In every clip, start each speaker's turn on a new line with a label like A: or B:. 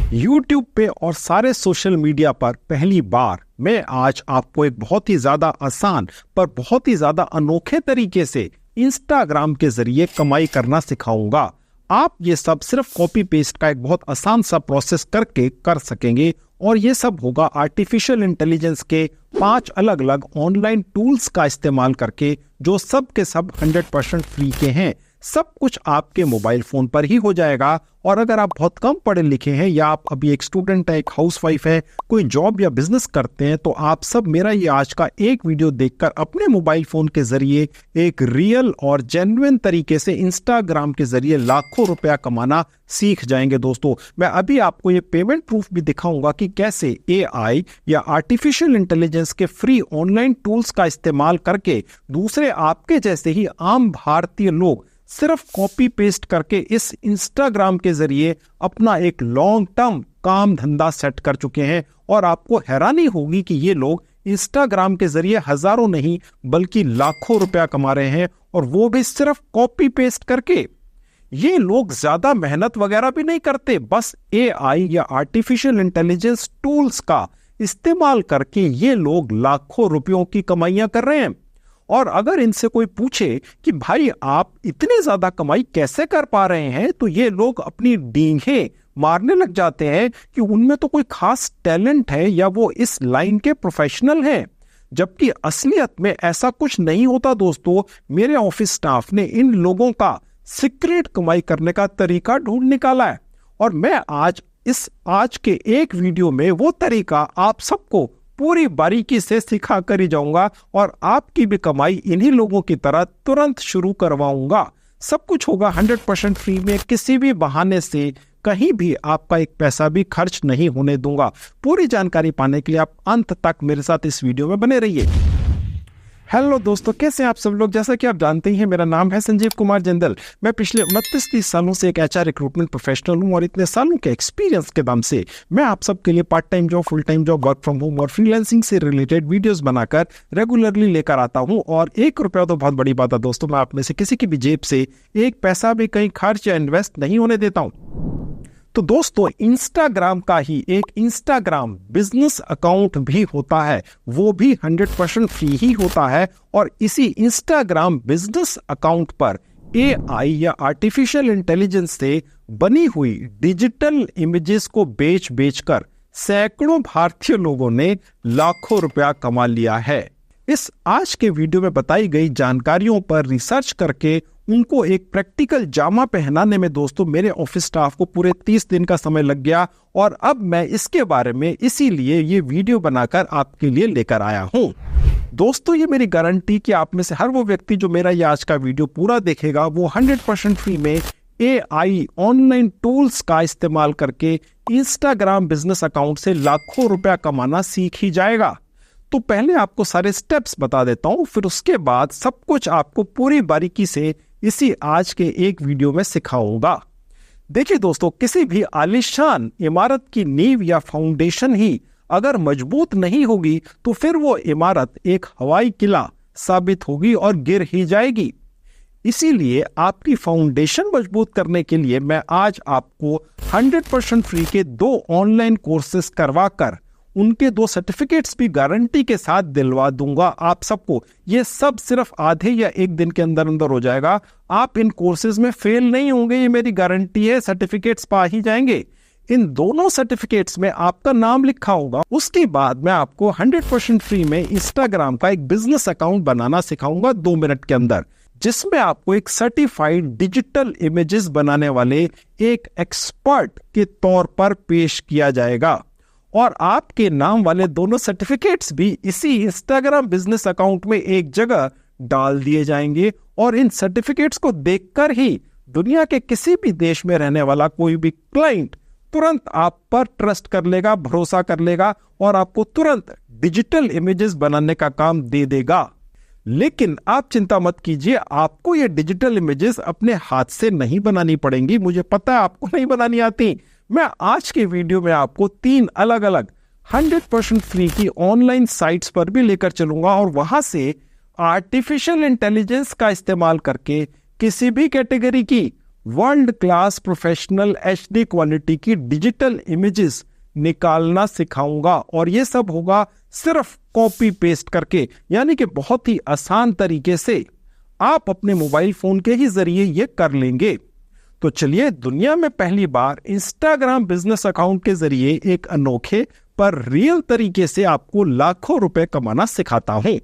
A: YouTube पे और सारे सोशल मीडिया पर पहली बार मैं आज आपको एक बहुत ही ज्यादा आसान पर बहुत ही ज्यादा अनोखे तरीके से इंस्टाग्राम के जरिए कमाई करना सिखाऊंगा। आप ये सब सिर्फ कॉपी पेस्ट का एक बहुत आसान सा प्रोसेस करके कर सकेंगे और ये सब होगा आर्टिफिशियल इंटेलिजेंस के 5 अलग अलग ऑनलाइन टूल्स का इस्तेमाल करके, जो सब के सब 100% फ्री के हैं। सब कुछ आपके मोबाइल फोन पर ही हो जाएगा। और अगर आप बहुत कम पढ़े लिखे हैं या आप अभी एक स्टूडेंट है, एक हाउसवाइफ है, कोई जॉब या बिजनेस करते हैं, तो आप सब मेरा ये आज का एक वीडियो देखकर अपने मोबाइल फोन के जरिए एक रियल और जेन्युइन तरीके से इंस्टाग्राम के जरिए लाखों रुपया कमाना सीख जाएंगे। दोस्तों, मैं अभी आपको ये पेमेंट प्रूफ भी दिखाऊंगा कि कैसे AI या आर्टिफिशियल इंटेलिजेंस के फ्री ऑनलाइन टूल्स का इस्तेमाल करके दूसरे आपके जैसे ही आम भारतीय लोग सिर्फ कॉपी पेस्ट करके इस इंस्टाग्राम के जरिए अपना एक लॉन्ग टर्म काम धंधा सेट कर चुके हैं। और आपको हैरानी होगी कि ये लोग इंस्टाग्राम के जरिए हजारों नहीं बल्कि लाखों रुपया कमा रहे हैं, और वो भी सिर्फ कॉपी पेस्ट करके। ये लोग ज्यादा मेहनत वगैरह भी नहीं करते, बस AI या आर्टिफिशियल इंटेलिजेंस टूल्स का इस्तेमाल करके ये लोग लाखों रुपयों की कमाइयां कर रहे हैं। और अगर इनसे कोई पूछे कि भाई आप इतनी ज्यादा कमाई कैसे कर पा रहे हैं, तो ये लोग अपनी डींगे मारने लग जाते हैं कि उनमें तो कोई खास टैलेंट है या वो इस लाइन के प्रोफेशनल हैं। जबकि असलियत में ऐसा कुछ नहीं होता। दोस्तों, मेरे ऑफिस स्टाफ ने इन लोगों का सीक्रेट कमाई करने का तरीका ढूंढ निकाला है, और मैं आज के एक वीडियो में वो तरीका आप सबको पूरी बारीकी से सिखा कर ही जाऊंगा, और आपकी भी कमाई इन्हीं लोगों की तरह तुरंत शुरू करवाऊंगा। सब कुछ होगा 100% फ्री में, किसी भी बहाने से कहीं भी आपका एक पैसा भी खर्च नहीं होने दूंगा। पूरी जानकारी पाने के लिए आप अंत तक मेरे साथ इस वीडियो में बने रहिए। हेलो दोस्तों, कैसे हैं आप सब लोग। जैसा कि आप जानते ही हैं, मेरा नाम है संजीव कुमार जिंदल। मैं पिछले 29-30 सालों से एक HR रिक्रूटमेंट प्रोफेशनल हूं, और इतने सालों के एक्सपीरियंस के दम से मैं आप सबके लिए part time job, full time job, work from home और फ्रीलांसिंग से रिलेटेड वीडियोस बनाकर रेगुलरली लेकर आता हूं। और 1 रुपया तो बहुत बड़ी बात है दोस्तों, मैं आप में से किसी की भी जेब से एक पैसा भी कहीं खर्च या इन्वेस्ट नहीं होने देता हूं। तो दोस्तों, इंस्टाग्राम का ही एक इंस्टाग्राम बिजनेस अकाउंट भी होता है, वो भी 100% फ्री ही होता है। और इसी इंस्टाग्राम बिजनेस अकाउंट पर AI या आर्टिफिशियल इंटेलिजेंस से बनी हुई डिजिटल इमेजेस को बेच कर सैकड़ों भारतीय लोगों ने लाखों रुपया कमा लिया है। इस आज के वीडियो में बताई गई जानकारियों पर रिसर्च करके उनको एक प्रैक्टिकल जामा पहनाने में दोस्तों मेरे ऑफिस स्टाफ को पूरे 30 दिन का समय लग गया, और अब मैं इसके बारे में इसीलिए ये वीडियो बनाकर आपके लिए लेकर आया हूं। दोस्तों, ये मेरी गारंटी कि आप में से हर वो व्यक्ति जो मेरा ये आज का वीडियो पूरा देखेगा, वो 100% फ्री में AI ऑनलाइन टूल्स का इस्तेमाल करके इंस्टाग्राम बिजनेस अकाउंट से लाखों रुपया कमाना सीख ही जाएगा। तो पहले आपको सारे स्टेप्स बता देता हूं, फिर उसके बाद सब कुछ आपको पूरी बारीकी से इसी आज के एक वीडियो में सिखाऊंगा। देखिए दोस्तों, किसी भी आलीशान इमारत की नींव या फाउंडेशन ही अगर मजबूत नहीं होगी, तो फिर वो इमारत एक हवाई किला साबित होगी और गिर ही जाएगी। इसीलिए आपकी फाउंडेशन मजबूत करने के लिए मैं आज आपको 100% फ्री के 2 ऑनलाइन कोर्सेस करवाकर उनके 2 सर्टिफिकेट्स भी गारंटी के साथ दिलवा दूंगा आप सबको। ये सब सिर्फ आधे या 1 दिन के अंदर अंदर हो जाएगा। आप इन कोर्सेज में फेल नहीं होंगे, ये मेरी गारंटी है। सर्टिफिकेट्स पा ही जाएंगे। इन दोनों सर्टिफिकेट्स में आपका नाम लिखा होगा। उसके बाद मैं आपको 100% फ्री में इंस्टाग्राम का एक बिजनेस अकाउंट बनाना सिखाऊंगा 2 मिनट के अंदर, जिसमें आपको एक सर्टिफाइड डिजिटल इमेजेस बनाने वाले एक एक्सपर्ट के तौर पर पेश किया जाएगा। और आपके नाम वाले दोनों सर्टिफिकेट्स भी इसी इंस्टाग्राम बिजनेस अकाउंट में एक जगह डाल दिए जाएंगे, और इन सर्टिफिकेट्स को देखकर ही दुनिया के किसी भी देश में रहने वाला कोई भी क्लाइंट तुरंत आप पर ट्रस्ट कर लेगा, भरोसा कर लेगा, और आपको तुरंत डिजिटल इमेजेस बनाने का काम दे देगा। लेकिन आप चिंता मत कीजिए, आपको ये डिजिटल इमेजेस अपने हाथ से नहीं बनानी पड़ेंगी। मुझे पता है आपको नहीं बनानी आती। मैं आज के वीडियो में आपको 3 अलग अलग 100% फ्री की ऑनलाइन साइट्स पर भी लेकर चलूंगा, और वहां से आर्टिफिशियल इंटेलिजेंस का इस्तेमाल करके किसी भी कैटेगरी की world class professional HD quality की डिजिटल इमेजेस निकालना सिखाऊंगा। और ये सब होगा सिर्फ कॉपी पेस्ट करके, यानी कि बहुत ही आसान तरीके से आप अपने मोबाइल फोन के ही जरिए ये कर लेंगे। तो चलिए, दुनिया में पहली बार इंस्टाग्राम बिजनेस अकाउंट के जरिए एक अनोखे पर रियल तरीके से आपको लाखों रुपए कमाना सिखाता हूं।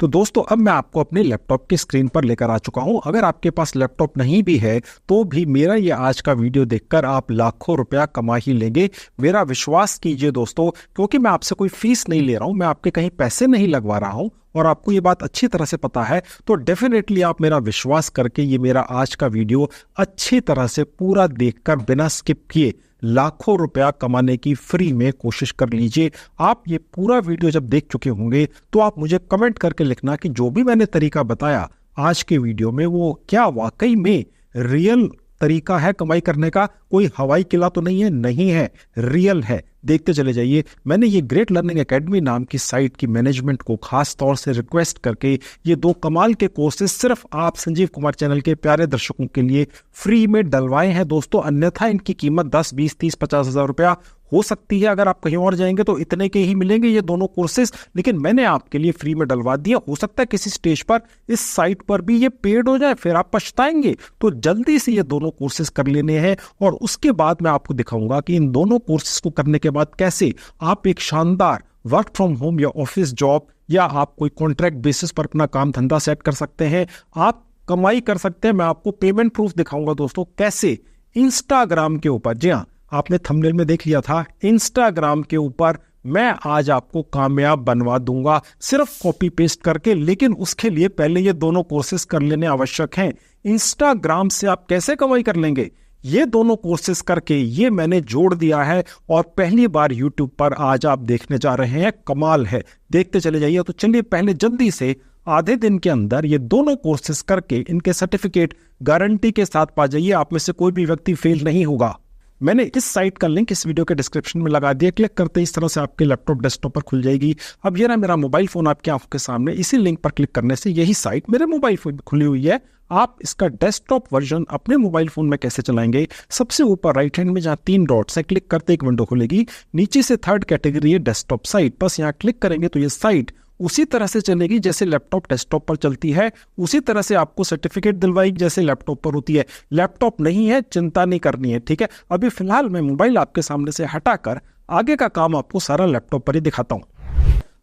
A: तो दोस्तों, अब मैं आपको अपने लैपटॉप की स्क्रीन पर लेकर आ चुका हूं। अगर आपके पास लैपटॉप नहीं भी है तो भी मेरा ये आज का वीडियो देखकर आप लाखों रुपया कमा ही लेंगे। मेरा विश्वास कीजिए दोस्तों, क्योंकि मैं आपसे कोई फीस नहीं ले रहा हूं, मैं आपके कहीं पैसे नहीं लगवा रहा हूं और आपको ये बात अच्छी तरह से पता है। तो डेफिनेटली आप मेरा विश्वास करके ये मेरा आज का वीडियो अच्छी तरह से पूरा देखकर बिना स्किप किए लाखों रुपया कमाने की फ्री में कोशिश कर लीजिए। आप ये पूरा वीडियो जब देख चुके होंगे तो आप मुझे कमेंट करके लिखना कि जो भी मैंने तरीका बताया आज के वीडियो में वो क्या वाकई में रियल तरीका है कमाई करने का, कोई हवाई किला तो नहीं है, नहीं है, रियल है। देखते चले जाइए। मैंने ये ग्रेट लर्निंग एकेडमी नाम की साइट की मैनेजमेंट को खास तौर से रिक्वेस्ट करके ये 2 कमाल के कोर्सेज सिर्फ आप संजीव कुमार चैनल के प्यारे दर्शकों के लिए फ्री में डलवाए हैं दोस्तों। अन्यथा इनकी कीमत 10, 20, 30, 50 हजार रुपया हो सकती है। अगर आप कहीं और जाएंगे तो इतने के ही मिलेंगे ये दोनों कोर्सेज, लेकिन मैंने आपके लिए फ्री में डलवा दिया। हो सकता है किसी स्टेज पर इस साइट पर भी ये पेड हो जाए, फिर आप पछताएंगे। तो जल्दी से ये दोनों कोर्सेज कर लेने हैं और उसके बाद मैं आपको दिखाऊंगा कि इन दोनों कोर्सेज को करने के बाद कैसे आप एक शानदार वर्क फ्रॉम होम या ऑफिस जॉब या आप कोई कॉन्ट्रैक्ट बेसिस पर अपना काम धंधा सेट कर सकते हैं, आप कमाई कर सकते हैं। मैं आपको पेमेंट प्रूफ दिखाऊंगा दोस्तों, कैसे इंस्टाग्राम के ऊपर, जी हाँ, आपने थंबनेल में देख लिया था, इंस्टाग्राम के ऊपर मैं आज आपको कामयाब बनवा दूंगा सिर्फ कॉपी पेस्ट करके। लेकिन उसके लिए पहले ये दोनों कोर्सेज कर लेने आवश्यक हैं। इंस्टाग्राम से आप कैसे कमाई कर लेंगे, ये दोनों कोर्सेज करके ये मैंने जोड़ दिया है और पहली बार YouTube पर आज आप देखने जा रहे हैं। कमाल है, देखते चले जाइए। तो चलिए पहले जल्दी से आधे दिन के अंदर ये दोनों कोर्सेज करके इनके सर्टिफिकेट गारंटी के साथ पा जाइए। आप में से कोई भी व्यक्ति फेल नहीं होगा। मैंने इस साइट का लिंक इस वीडियो के डिस्क्रिप्शन में लगा दिया। क्लिक करते ही इस तरह से आपके लैपटॉप डेस्कटॉप पर खुल जाएगी। अब ये ना मेरा मोबाइल फोन आपकी आंखों के सामने, इसी लिंक पर क्लिक करने से यही साइट मेरे मोबाइल फोन में खुली हुई है। आप इसका डेस्कटॉप वर्जन अपने मोबाइल फोन में कैसे चलाएंगे, सबसे ऊपर राइट हैंड में जहां 3 डॉट्स है, क्लिक करते एक विंडो खुलेगी। नीचे से 3rd कैटेगरी है डेस्कटॉप साइट, बस यहाँ क्लिक करेंगे तो ये साइट उसी तरह से चलेगी जैसे लैपटॉप डेस्कटॉप पर चलती है। उसी तरह से आपको सर्टिफिकेट दिलवाएगी जैसे लैपटॉप पर होती है। लैपटॉप नहीं है, चिंता नहीं करनी है, ठीक है। अभी फिलहाल मैं मोबाइल आपके सामने से हटाकर आगे का काम आपको सारा लैपटॉप पर ही दिखाता हूं।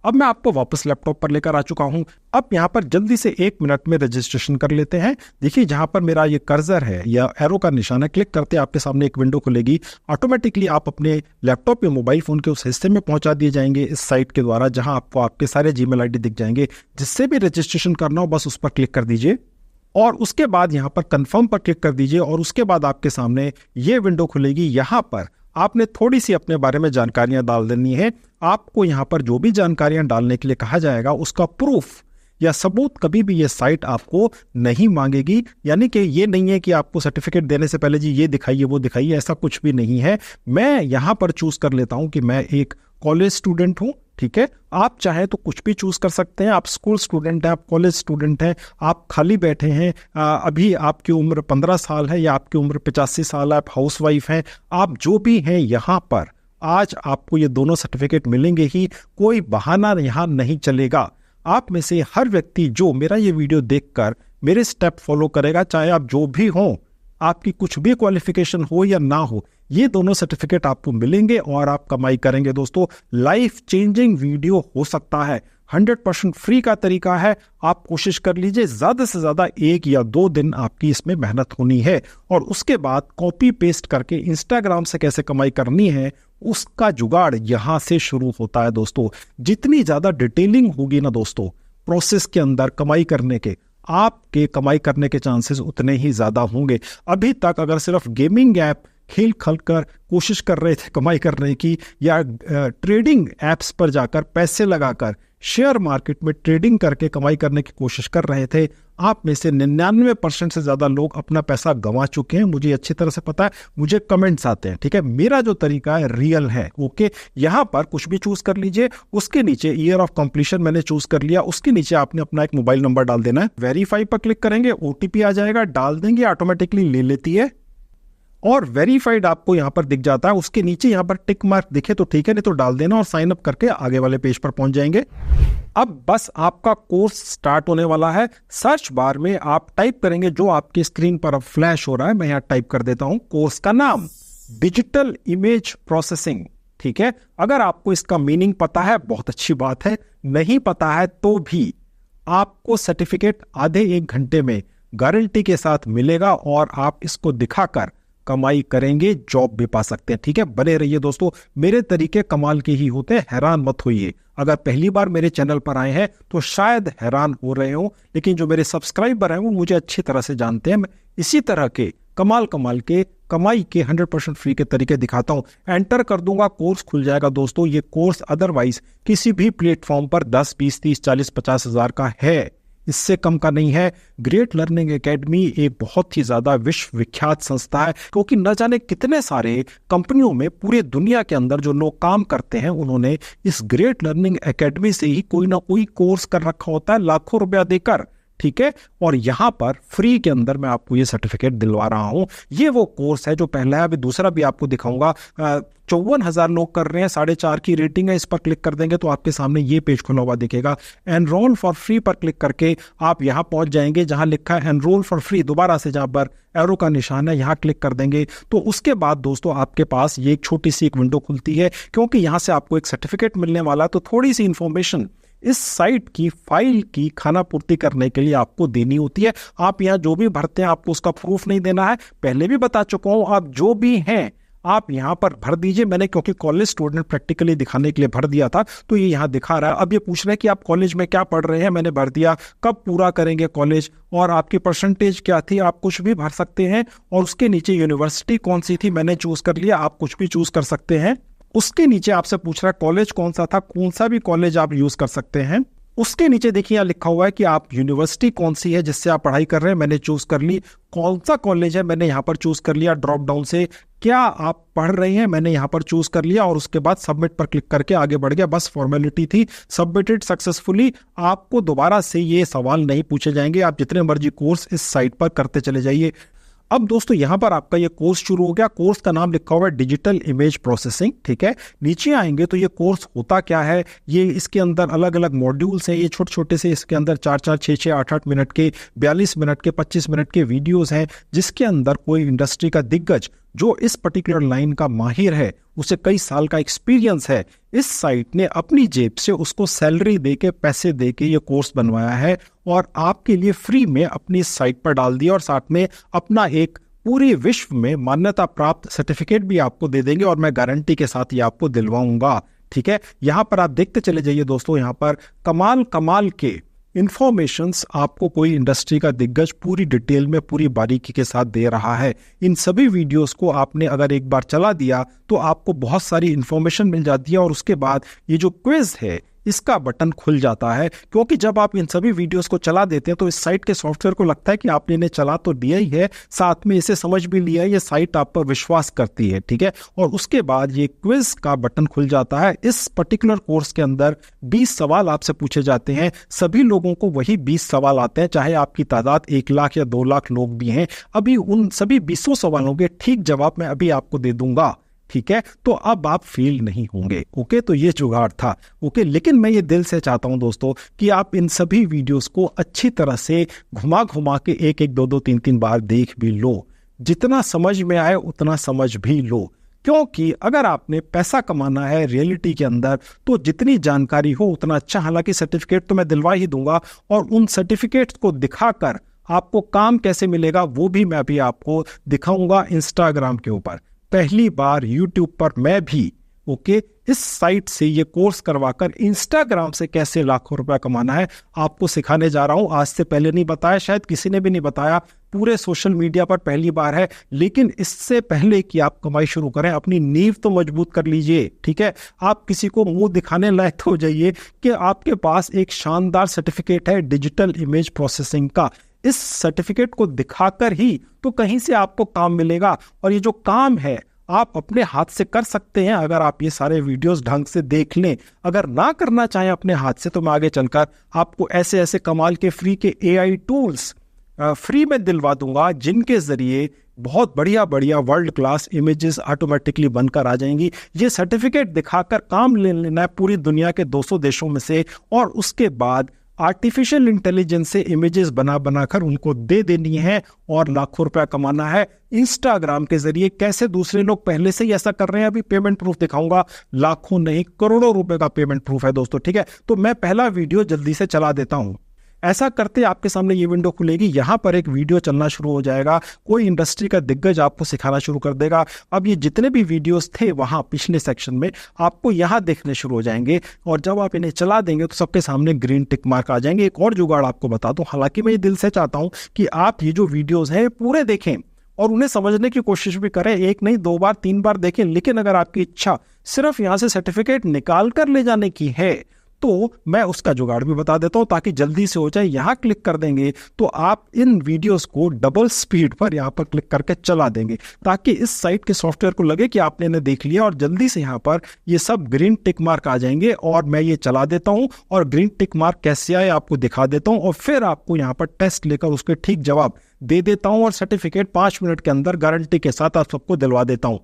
A: अब मैं आपको वापस लैपटॉप पर लेकर आ चुका हूं। अब यहाँ पर जल्दी से 1 मिनट में रजिस्ट्रेशन कर लेते हैं। देखिए जहां पर मेरा ये कर्सर है या एरो का निशान है, क्लिक करते आपके सामने एक विंडो खुलेगी। ऑटोमेटिकली आप अपने लैपटॉप या मोबाइल फोन के उस हिस्से में पहुंचा दिए जाएंगे इस साइट के द्वारा, जहां आपको आपके सारे जीमेल आईडी दिख जाएंगे। जिससे भी रजिस्ट्रेशन करना हो बस उस पर क्लिक कर दीजिए और उसके बाद यहाँ पर कंफर्म पर क्लिक कर दीजिए और उसके बाद आपके सामने ये विंडो खुलेगी। यहाँ पर आपने थोड़ी सी अपने बारे में जानकारियां डाल देनी है। आपको यहाँ पर जो भी जानकारियां डालने के लिए कहा जाएगा उसका प्रूफ या सबूत कभी भी ये साइट आपको नहीं मांगेगी। यानी कि ये नहीं है कि आपको सर्टिफिकेट देने से पहले जी ये दिखाइए वो दिखाइए, ऐसा कुछ भी नहीं है। मैं यहाँ पर चूज कर लेता हूँ कि मैं एक कॉलेज स्टूडेंट हूँ, ठीक है। आप चाहे तो कुछ भी चूज कर सकते हैं। आप स्कूल स्टूडेंट हैं, आप कॉलेज स्टूडेंट हैं, आप खाली बैठे हैं, अभी आपकी उम्र 15 साल है या आपकी उम्र 85 साल है, आप हाउसवाइफ हैं, आप जो भी हैं, यहाँ पर आज आपको ये दोनों सर्टिफिकेट मिलेंगे ही। कोई बहाना यहाँ नहीं चलेगा। आप में से हर व्यक्ति जो मेरा ये वीडियो देखकर मेरे स्टेप फॉलो करेगा, चाहे आप जो भी हों, आपकी कुछ भी क्वालिफिकेशन हो या ना हो, ये दोनों सर्टिफिकेट आपको मिलेंगे और आप कमाई करेंगे दोस्तों। लाइफ चेंजिंग वीडियो हो सकता है, 100% फ्री का तरीका है। आप कोशिश कर लीजिए, ज्यादा से ज्यादा 1 या 2 दिन आपकी इसमें मेहनत होनी है और उसके बाद कॉपी पेस्ट करके इंस्टाग्राम से कैसे कमाई करनी है उसका जुगाड़ यहां से शुरू होता है दोस्तों। जितनी ज्यादा डिटेलिंग होगी ना दोस्तों प्रोसेस के अंदर कमाई करने के, आपके कमाई करने के चांसेस उतने ही ज्यादा होंगे। अभी तक अगर सिर्फ गेमिंग ऐप खेल खल कर कोशिश कर रहे थे कमाई करने की या ट्रेडिंग एप्स पर जाकर पैसे लगाकर शेयर मार्केट में ट्रेडिंग करके कमाई करने की कोशिश कर रहे थे, आप में से 99% से ज्यादा लोग अपना पैसा गंवा चुके हैं। मुझे अच्छी तरह से पता है, मुझे कमेंट्स आते हैं। ठीक है, मेरा जो तरीका है रियल है। ओके, यहां पर कुछ भी चूज कर लीजिए, उसके नीचे ईयर ऑफ कंप्लीशन मैंने चूज कर लिया, उसके नीचे आपने अपना एक मोबाइल नंबर डाल देना है, वेरीफाई पर क्लिक करेंगे, ओटीपी आ जाएगा, डाल देंगे, ऑटोमेटिकली ले लेती है और वेरीफाइड आपको यहां पर दिख जाता है। उसके नीचे यहां पर टिक मार्क दिखे तो ठीक है, नहीं तो डाल देना और साइन अप करके आगे वाले पेज पर पहुंच जाएंगे। अब बस आपका कोर्स स्टार्ट होने वाला है। सर्च बार में आप टाइप करेंगे जो आपकी स्क्रीन पर अब फ्लैश हो रहा है, मैं यहां टाइप कर देता हूं कोर्स का नाम, डिजिटल इमेज प्रोसेसिंग। ठीक है, अगर आपको इसका मीनिंग पता है बहुत अच्छी बात है, नहीं पता है तो भी आपको सर्टिफिकेट आधे 1 घंटे में गारंटी के साथ मिलेगा और आप इसको दिखाकर कमाई करेंगे, जॉब भी पा सकते हैं। ठीक है, बने रहिए दोस्तों, मेरे तरीके कमाल के ही होते हैं, हैरान मत होइए। अगर पहली बार मेरे चैनल पर आए हैं तो शायद हैरान हो रहे हो, लेकिन जो मेरे सब्सक्राइबर हैं वो मुझे अच्छी तरह से जानते हैं। मैं इसी तरह के कमाल के कमाई के 100% फ्री के तरीके दिखाता हूं। एंटर कर दूंगा, कोर्स खुल जाएगा दोस्तों। ये कोर्स अदरवाइज किसी भी प्लेटफॉर्म पर 10, 20, 30, 40, 50 हजार का है, इससे कम का नहीं है। ग्रेट लर्निंग एकेडमी एक बहुत ही ज्यादा विश्व विख्यात संस्था है, क्योंकि न जाने कितने सारे कंपनियों में पूरे दुनिया के अंदर जो लोग काम करते हैं उन्होंने इस ग्रेट लर्निंग एकेडमी से ही कोई ना कोई कोर्स कर रखा होता है, लाखों रुपया देकर। ठीक है, और यहां पर फ्री के अंदर मैं आपको ये सर्टिफिकेट दिलवा रहा हूं। ये वो कोर्स है जो पहला है, अभी दूसरा भी आपको दिखाऊंगा। 54,000 लोग कर रहे हैं, 4.5 की रेटिंग है। इस पर क्लिक कर देंगे तो आपके सामने ये पेज खुला हुआ दिखेगा। एनरोल फॉर फ्री पर क्लिक करके आप यहां पहुंच जाएंगे जहां लिखा है एनरोल फॉर फ्री, दोबारा से जहां पर एरो का निशान है यहां क्लिक कर देंगे तो उसके बाद दोस्तों आपके पास ये एक छोटी सी एक विंडो खुलती है, क्योंकि यहां से आपको एक सर्टिफिकेट मिलने वाला है। तो थोड़ी सी इंफॉर्मेशन इस साइट की फाइल की खाना पूर्ति करने के लिए आपको देनी होती है। आप यहां जो भी भरते हैं आपको उसका प्रूफ नहीं देना है, पहले भी बता चुका हूं। आप जो भी हैं आप यहां पर भर दीजिए। मैंने क्योंकि कॉलेज स्टूडेंट प्रैक्टिकली दिखाने के लिए भर दिया था तो ये यहां दिखा रहा है। अब ये पूछ रहे हैं कि आप कॉलेज में क्या पढ़ रहे हैं, मैंने भर दिया। कब पूरा करेंगे कॉलेज और आपकी परसेंटेज क्या थी, आप कुछ भी भर सकते हैं। और उसके नीचे यूनिवर्सिटी कौन सी थी मैंने चूज कर लिया, आप कुछ भी चूज कर सकते हैं। उसके नीचे आपसे पूछ रहा है कॉलेज कौन सा था, कौन सा भी कॉलेज आप यूज कर सकते हैं। उसके नीचे देखिए यहाँ लिखा हुआ है कि आप यूनिवर्सिटी कौन सी है जिससे आप पढ़ाई कर रहे हैं, मैंने चूज कर ली। कौन सा कॉलेज है मैंने यहाँ पर चूज कर लिया ड्रॉप डाउन से। क्या आप पढ़ रहे हैं मैंने यहाँ पर चूज कर लिया और उसके बाद सबमिट पर क्लिक करके आगे बढ़ गया। बस फॉर्मेलिटी थी, सबमिटेड सक्सेसफुली। आपको दोबारा से ये सवाल नहीं पूछे जाएंगे, आप जितने मर्जी कोर्स इस साइट पर करते चले जाइए। अब दोस्तों यहां पर आपका ये कोर्स शुरू हो गया। कोर्स का नाम लिखा हुआ है डिजिटल इमेज प्रोसेसिंग। ठीक है, नीचे आएंगे तो ये कोर्स होता क्या है, ये इसके अंदर अलग अलग मॉड्यूल्स हैं। ये छोटे छोटे से इसके अंदर 4-4, 6-6, 8-8 मिनट के, 42 मिनट के, 25 मिनट के वीडियोस हैं, जिसके अंदर कोई इंडस्ट्री का दिग्गज जो इस पर्टिकुलर लाइन का माहिर है, उसे कई साल का एक्सपीरियंस है, इस साइट ने अपनी जेब से उसको सैलरी देके, पैसे देके ये कोर्स बनवाया है और आपके लिए फ्री में अपनी साइट पर डाल दिया और साथ में अपना एक पूरे विश्व में मान्यता प्राप्त सर्टिफिकेट भी आपको दे देंगे और मैं गारंटी के साथ ये आपको दिलवाऊंगा। ठीक है, यहां पर आप देखते चले जाइए दोस्तों, यहां पर कमाल के इंफॉर्मेशंस आपको कोई इंडस्ट्री का दिग्गज पूरी डिटेल में पूरी बारीकी के साथ दे रहा है। इन सभी वीडियोस को आपने अगर एक बार चला दिया तो आपको बहुत सारी इंफॉर्मेशन मिल जाती है और उसके बाद ये जो क्विज है इसका बटन खुल जाता है, क्योंकि जब आप इन सभी वीडियोस को चला देते हैं तो इस साइट के सॉफ्टवेयर को लगता है कि आपने इन्हें चला तो दिया ही है, साथ में इसे समझ भी लिया है, ये साइट आप पर विश्वास करती है। ठीक है, और उसके बाद ये क्विज का बटन खुल जाता है। इस पर्टिकुलर कोर्स के अंदर 20 सवाल आपसे पूछे जाते हैं। सभी लोगों को वही 20 सवाल आते हैं, चाहे आपकी तादाद 1 लाख या 2 लाख लोग भी हैं। अभी उन सभी 20 सवालों के ठीक जवाब मैं अभी आपको दे दूंगा। ठीक है, तो अब आप फेल नहीं होंगे। ओके, तो ये जुगाड़ था। ओके, लेकिन मैं ये दिल से चाहता हूं दोस्तों कि आप इन सभी वीडियोस को अच्छी तरह से घुमा के 1-1, 2-2, 3-3 बार देख भी लो। जितना समझ में आए उतना समझ भी लो, क्योंकि अगर आपने पैसा कमाना है रियलिटी के अंदर तो जितनी जानकारी हो उतना अच्छा। हालांकि सर्टिफिकेट तो मैं दिलवा ही दूंगा और उन सर्टिफिकेट्स को दिखाकर आपको काम कैसे मिलेगा वो भी मैं अभी आपको दिखाऊंगा इंस्टाग्राम के ऊपर। पहली बार YouTube पर मैं भी इस साइट से ये कोर्स करवाकर इंस्टाग्राम से कैसे लाखों रुपया कमाना है आपको सिखाने जा रहा हूं। आज से पहले नहीं बताया, शायद किसी ने भी नहीं बताया। पूरे सोशल मीडिया पर पहली बार है, लेकिन इससे पहले कि आप कमाई शुरू करें अपनी नींव तो मजबूत कर लीजिए। ठीक है, आप किसी को मुंह दिखाने लायक तो हो जाइए कि आपके पास एक शानदार सर्टिफिकेट है डिजिटल इमेज प्रोसेसिंग का। इस सर्टिफिकेट को दिखाकर ही तो कहीं से आपको काम मिलेगा, और ये जो काम है आप अपने हाथ से कर सकते हैं अगर आप ये सारे वीडियोस ढंग से देख लें। अगर ना करना चाहें अपने हाथ से तो मैं आगे चलकर आपको ऐसे ऐसे कमाल के फ्री के AI टूल्स फ्री में दिलवा दूंगा, जिनके जरिए बहुत बढ़िया बढ़िया वर्ल्ड क्लास इमेजेस ऑटोमेटिकली बनकर आ जाएंगी। ये सर्टिफिकेट दिखाकर काम ले लेना है पूरी दुनिया के 200 देशों में से, और उसके बाद आर्टिफिशियल इंटेलिजेंस से इमेजेस बना बनाकर उनको दे देनी है और लाखों रुपया कमाना है इंस्टाग्राम के जरिए। कैसे दूसरे लोग पहले से ही ऐसा कर रहे हैं, अभी पेमेंट प्रूफ दिखाऊंगा। लाखों नहीं करोड़ों रुपए का पेमेंट प्रूफ है दोस्तों। ठीक है, तो मैं पहला वीडियो जल्दी से चला देता हूं। ऐसा करते आपके सामने ये विंडो खुलेगी, यहां पर एक वीडियो चलना शुरू हो जाएगा। कोई इंडस्ट्री का दिग्गज आपको सिखाना शुरू कर देगा। अब ये जितने भी वीडियोस थे वहां पिछले सेक्शन में आपको यहां देखने शुरू हो जाएंगे, और जब आप इन्हें चला देंगे तो सबके सामने ग्रीन टिक मार्क आ जाएंगे। एक और जुगाड़ आपको बता दूं, हालांकि मैं ये दिल से चाहता हूं कि आप ये जो वीडियोस हैं पूरे देखें और उन्हें समझने की कोशिश भी करें, एक नहीं 2 बार 3 बार देखें। लेकिन अगर आपकी इच्छा सिर्फ यहां से सर्टिफिकेट निकाल कर ले जाने की है तो मैं उसका जुगाड़ भी बता देता हूं ताकि जल्दी से हो जाए। यहां क्लिक कर देंगे तो आप इन वीडियोस को डबल स्पीड पर यहां पर क्लिक करके चला देंगे, ताकि इस साइट के सॉफ्टवेयर को लगे कि आपने इन्हें देख लिया, और जल्दी से यहां पर ये सब ग्रीन टिक मार्क आ जाएंगे। और मैं ये चला देता हूं और ग्रीन टिक मार्क कैसे आए आपको दिखा देता हूं, और फिर आपको यहां पर टेस्ट लेकर उसके ठीक जवाब दे देता हूं, और सर्टिफिकेट 5 मिनट के अंदर गारंटी के साथ आप सबको दिलवा देता हूं।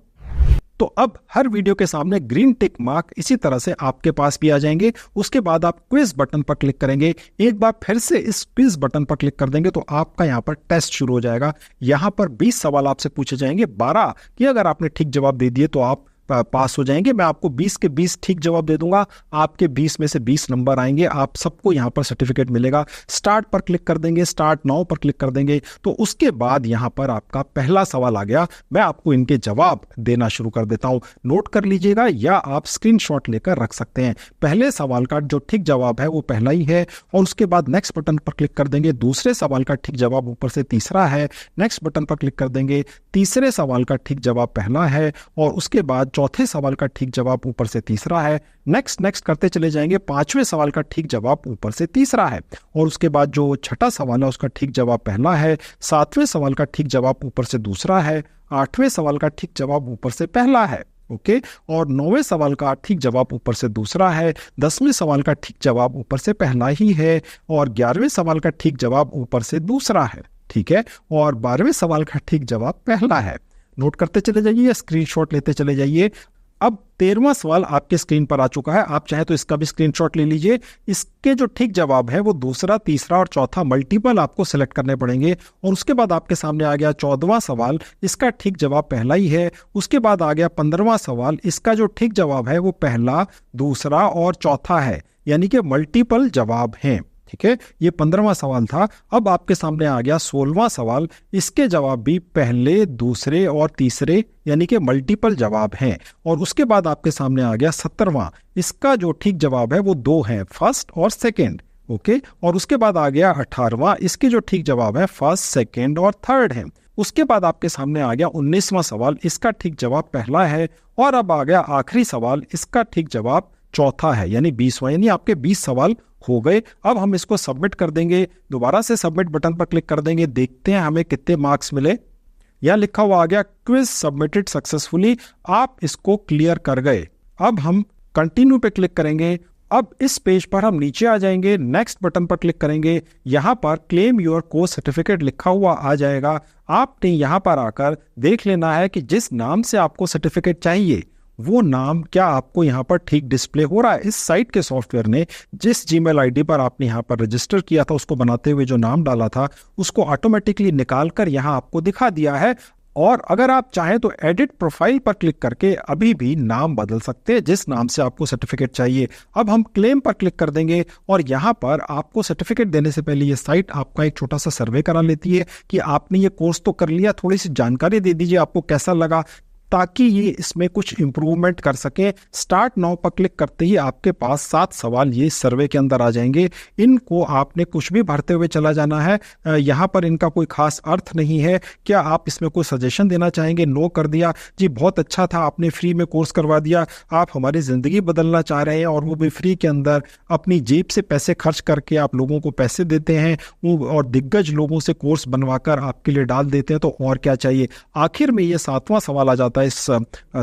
A: तो अब हर वीडियो के सामने ग्रीन टिक मार्क इसी तरह से आपके पास भी आ जाएंगे। उसके बाद आप क्विज बटन पर क्लिक करेंगे। एक बार फिर से इस क्विज बटन पर क्लिक कर देंगे तो आपका यहां पर टेस्ट शुरू हो जाएगा। यहां पर 20 सवाल आपसे पूछे जाएंगे, 12 कि अगर आपने ठीक जवाब दे दिए तो आप पास हो जाएंगे। मैं आपको 20 के 20 ठीक जवाब दे दूंगा, आपके 20 में से 20 नंबर आएंगे, आप सबको यहां पर सर्टिफिकेट मिलेगा। स्टार्ट पर क्लिक कर देंगे, स्टार्ट नाउ पर क्लिक कर देंगे तो उसके बाद यहां पर आपका पहला सवाल आ गया। मैं आपको इनके जवाब देना शुरू कर देता हूं, नोट कर लीजिएगा या आप स्क्रीनशॉट लेकर रख सकते हैं। पहले सवाल का जो ठीक जवाब है वो पहला ही है, और उसके बाद नेक्स्ट बटन पर क्लिक कर देंगे। दूसरे सवाल का ठीक जवाब ऊपर से तीसरा है, नेक्स्ट बटन पर क्लिक कर देंगे। तीसरे सवाल का ठीक जवाब पहला है, और उसके बाद चौथे सवाल का ठीक जवाब ऊपर से तीसरा है। नेक्स्ट नेक्स्ट करते चले जाएंगे, 5वें सवाल का ठीक जवाब ऊपर से तीसरा है, और उसके बाद जो छठा सवाल है उसका ठीक जवाब पहला है। 7वें सवाल का ठीक जवाब ऊपर से दूसरा है। 8वें सवाल का ठीक जवाब ऊपर से पहला है, ओके, और 9वें सवाल का ठीक जवाब ऊपर से दूसरा है। 10वें सवाल का ठीक जवाब ऊपर से पहला ही है, और 11वें सवाल का ठीक जवाब ऊपर से दूसरा है, ठीक है, और 12वें सवाल का ठीक जवाब पहला है। नोट करते चले जाइए, स्क्रीनशॉट लेते चले जाइए। अब 13वां सवाल आपके स्क्रीन पर आ चुका है, आप चाहे तो इसका भी स्क्रीनशॉट ले लीजिए। इसके जो ठीक जवाब है वो दूसरा, तीसरा और चौथा मल्टीपल आपको सेलेक्ट करने पड़ेंगे, और उसके बाद आपके सामने आ गया 14वां सवाल, इसका ठीक जवाब पहला ही है। उसके बाद आ गया 15वां सवाल, इसका जो ठीक जवाब है वो पहला, दूसरा और चौथा है, यानी कि मल्टीपल जवाब हैं, ठीक है। ये 15वां सवाल था। अब आपके सामने आ गया 16वां सवाल, इसके जवाब भी पहले, दूसरे और तीसरे यानी कि मल्टीपल जवाब हैं, और उसके बाद आपके सामने आ गया 17वां, इसका जो ठीक जवाब है वो 2 है, फर्स्ट और सेकंड, ओके, और उसके बाद आ गया 18वां, इसके जो ठीक जवाब है फर्स्ट, सेकंड और थर्ड है। उसके बाद आपके सामने आ गया 19वां सवाल, इसका ठीक जवाब पहला है, और अब आ गया आखिरी सवाल, इसका ठीक जवाब चौथा है, यानी 20वां, यानी आपके 20 सवाल हो गए। अब हम इसको सबमिट कर देंगे, दोबारा से सबमिट बटन पर क्लिक कर देंगे, देखते हैं हमें कितने मार्क्स मिले। यहां लिखा हुआ आ गया क्विज सबमिटेड सक्सेसफुली, आप इसको क्लियर कर गए। अब हम कंटिन्यू पे क्लिक करेंगे। अब इस पेज पर हम नीचे आ जाएंगे, नेक्स्ट बटन पर क्लिक करेंगे, यहां पर क्लेम योर कोर्स सर्टिफिकेट लिखा हुआ आ जाएगा। आपने यहां पर आकर देख लेना है कि जिस नाम से आपको सर्टिफिकेट चाहिए वो नाम क्या आपको यहाँ पर ठीक डिस्प्ले हो रहा है। इस साइट के सॉफ्टवेयर ने जिस जीमेल आईडी पर आपने यहाँ पर रजिस्टर किया था, उसको बनाते हुए जो नाम डाला था, उसको ऑटोमेटिकली निकाल कर यहाँ आपको दिखा दिया है। और अगर आप चाहें तो एडिट प्रोफाइल पर क्लिक करके अभी भी नाम बदल सकते हैं जिस नाम से आपको सर्टिफिकेट चाहिए। अब हम क्लेम पर क्लिक कर देंगे, और यहाँ पर आपको सर्टिफिकेट देने से पहले ये साइट आपका एक छोटा सा सर्वे करा लेती है कि आपने ये कोर्स तो कर लिया, थोड़ी सी जानकारी दे दीजिए आपको कैसा लगा। ताकि ये इसमें कुछ इंप्रूवमेंट कर सकें। स्टार्ट नाउ पर क्लिक करते ही आपके पास 7 सवाल ये सर्वे के अंदर आ जाएंगे। इनको आपने कुछ भी भरते हुए चला जाना है। यहाँ पर इनका कोई खास अर्थ नहीं है। क्या आप इसमें कोई सजेशन देना चाहेंगे? नो कर दिया जी, बहुत अच्छा था, आपने फ्री में कोर्स करवा दिया। आप हमारी ज़िंदगी बदलना चाह रहे हैं और वो भी फ्री के अंदर, अपनी जेब से पैसे खर्च करके आप लोगों को पैसे देते हैं और दिग्गज लोगों से कोर्स बनवाकर आपके लिए डाल देते हैं, तो और क्या चाहिए। आखिर में ये 7वां सवाल आ जाता है इस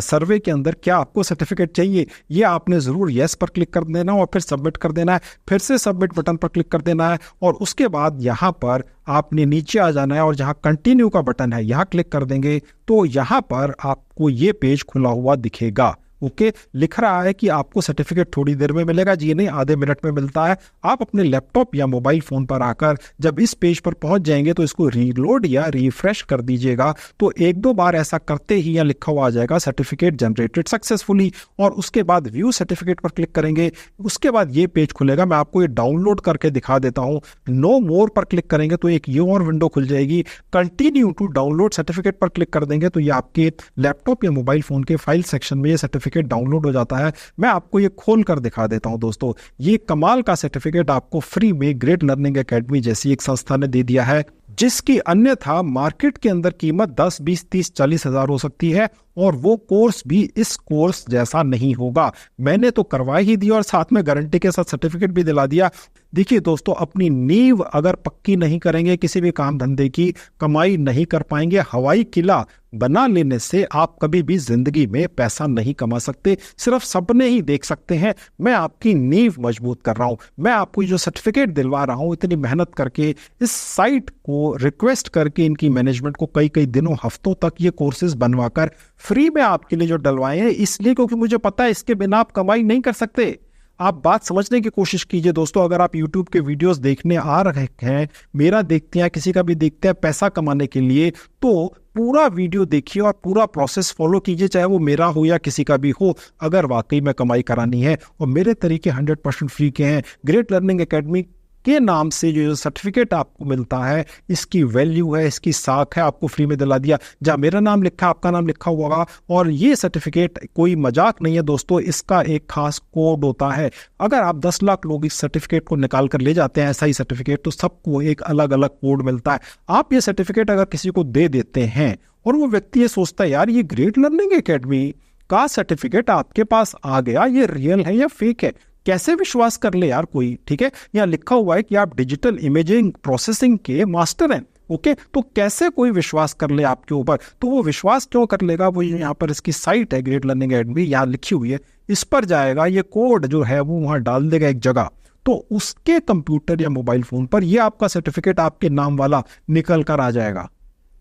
A: सर्वे के अंदर, क्या आपको सर्टिफिकेट चाहिए? ये आपने ज़रूर येस पर क्लिक कर देना और फिर सबमिट कर देना है। फिर से सबमिट बटन पर क्लिक कर देना है और उसके बाद यहाँ पर आपने नीचे आ जाना है और जहाँ कंटिन्यू का बटन है यहाँ क्लिक कर देंगे तो यहाँ पर आपको ये पेज खुला हुआ दिखेगा। ओके, लिख रहा है कि आपको सर्टिफिकेट थोड़ी देर में मिलेगा। जी नहीं, आधे मिनट में मिलता है। आप अपने लैपटॉप या मोबाइल फोन पर आकर जब इस पेज पर पहुंच जाएंगे तो इसको रीलोड या रिफ्रेश कर दीजिएगा। तो 1-2 बार ऐसा करते ही यहाँ लिखा हुआ आ जाएगा सर्टिफिकेट जनरेटेड सक्सेसफुली, और उसके बाद व्यू सर्टिफिकेट पर क्लिक करेंगे। उसके बाद ये पेज खुलेगा। मैं आपको ये डाउनलोड करके दिखा देता हूँ। नो मोर पर क्लिक करेंगे तो एक ये और विंडो खुल जाएगी। कंटिन्यू टू डाउनलोड सर्टिफिकेट पर क्लिक कर देंगे तो ये आपके लैपटॉप या मोबाइल फोन के फाइल सेक्शन में ये सर्टिफिकेट डाउनलोड हो जाता है। मैं आपको ये खोल कर दिखा देता हूं दोस्तों। ये कमाल का सर्टिफिकेट आपको फ्री में ग्रेट लर्निंग एकेडमी जैसी एक संस्था ने दे दिया है, जिसकी अन्यथा मार्केट के अंदर कीमत 10, 20, 30, 40 हजार हो सकती है और वो कोर्स भी इस कोर्स जैसा नहीं होगा। मैंने तो करवा ही दिया और साथ में गारंटी के साथ सर्टिफिकेट भी दिला दिया। देखिए दोस्तों, अपनी नींव अगर पक्की नहीं करेंगे, किसी भी काम धंधे की कमाई नहीं कर पाएंगे। हवाई किला बना लेने से आप कभी भी जिंदगी में पैसा नहीं कमा सकते, सिर्फ सपने ही देख सकते हैं। मैं आपकी नींव मजबूत कर रहा हूं। मैं आपको जो सर्टिफिकेट दिलवा रहा हूं इतनी मेहनत करके, इस साइट को रिक्वेस्ट करके इनकी मैनेजमेंट को कई दिनों, हफ्तों तक ये कोर्सेज बनवाकर फ्री में आपके लिए जो डलवाए हैं, इसलिए क्योंकि मुझे पता है इसके बिना आप कमाई नहीं कर सकते। आप बात समझने की कोशिश कीजिए दोस्तों। अगर आप YouTube के वीडियोस देखने आ रहे हैं, मेरा देखते हैं, किसी का भी देखते हैं पैसा कमाने के लिए, तो पूरा वीडियो देखिए और पूरा प्रोसेस फॉलो कीजिए, चाहे वो मेरा हो या किसी का भी हो। अगर वाकई में कमाई करानी है, और मेरे तरीके 100% फ्री के हैं। ग्रेट लर्निंग एकेडमी के नाम से जो सर्टिफिकेट आपको मिलता है, इसकी वैल्यू है, इसकी साख है, आपको फ्री में दिला दिया। जहाँ मेरा नाम लिखा, आपका नाम लिखा होगा। और ये सर्टिफिकेट कोई मजाक नहीं है दोस्तों, इसका एक खास कोड होता है। अगर आप 10 लाख लोग इस सर्टिफिकेट को निकाल कर ले जाते हैं, ऐसा ही सर्टिफिकेट, तो सबको एक अलग अलग कोड मिलता है। आप ये सर्टिफिकेट अगर किसी को दे देते हैं और वो व्यक्ति ये सोचता है यार ये ग्रेट लर्निंग एकेडमी का सर्टिफिकेट आपके पास आ गया, ये रियल है या फेक है, कैसे विश्वास कर ले यार कोई। ठीक है, यहाँ लिखा हुआ है कि आप डिजिटल इमेजिंग प्रोसेसिंग के मास्टर हैं। ओके, तो कैसे कोई विश्वास कर ले आपके ऊपर? तो वो विश्वास क्यों कर लेगा? वो यहाँ पर इसकी साइट है ग्रेट लर्निंग एकेडमी, यहाँ लिखी हुई है, इस पर जाएगा, ये कोड जो है वो वहाँ डाल देगा एक जगह, तो उसके कंप्यूटर या मोबाइल फोन पर ये आपका सर्टिफिकेट आपके नाम वाला निकल कर आ जाएगा।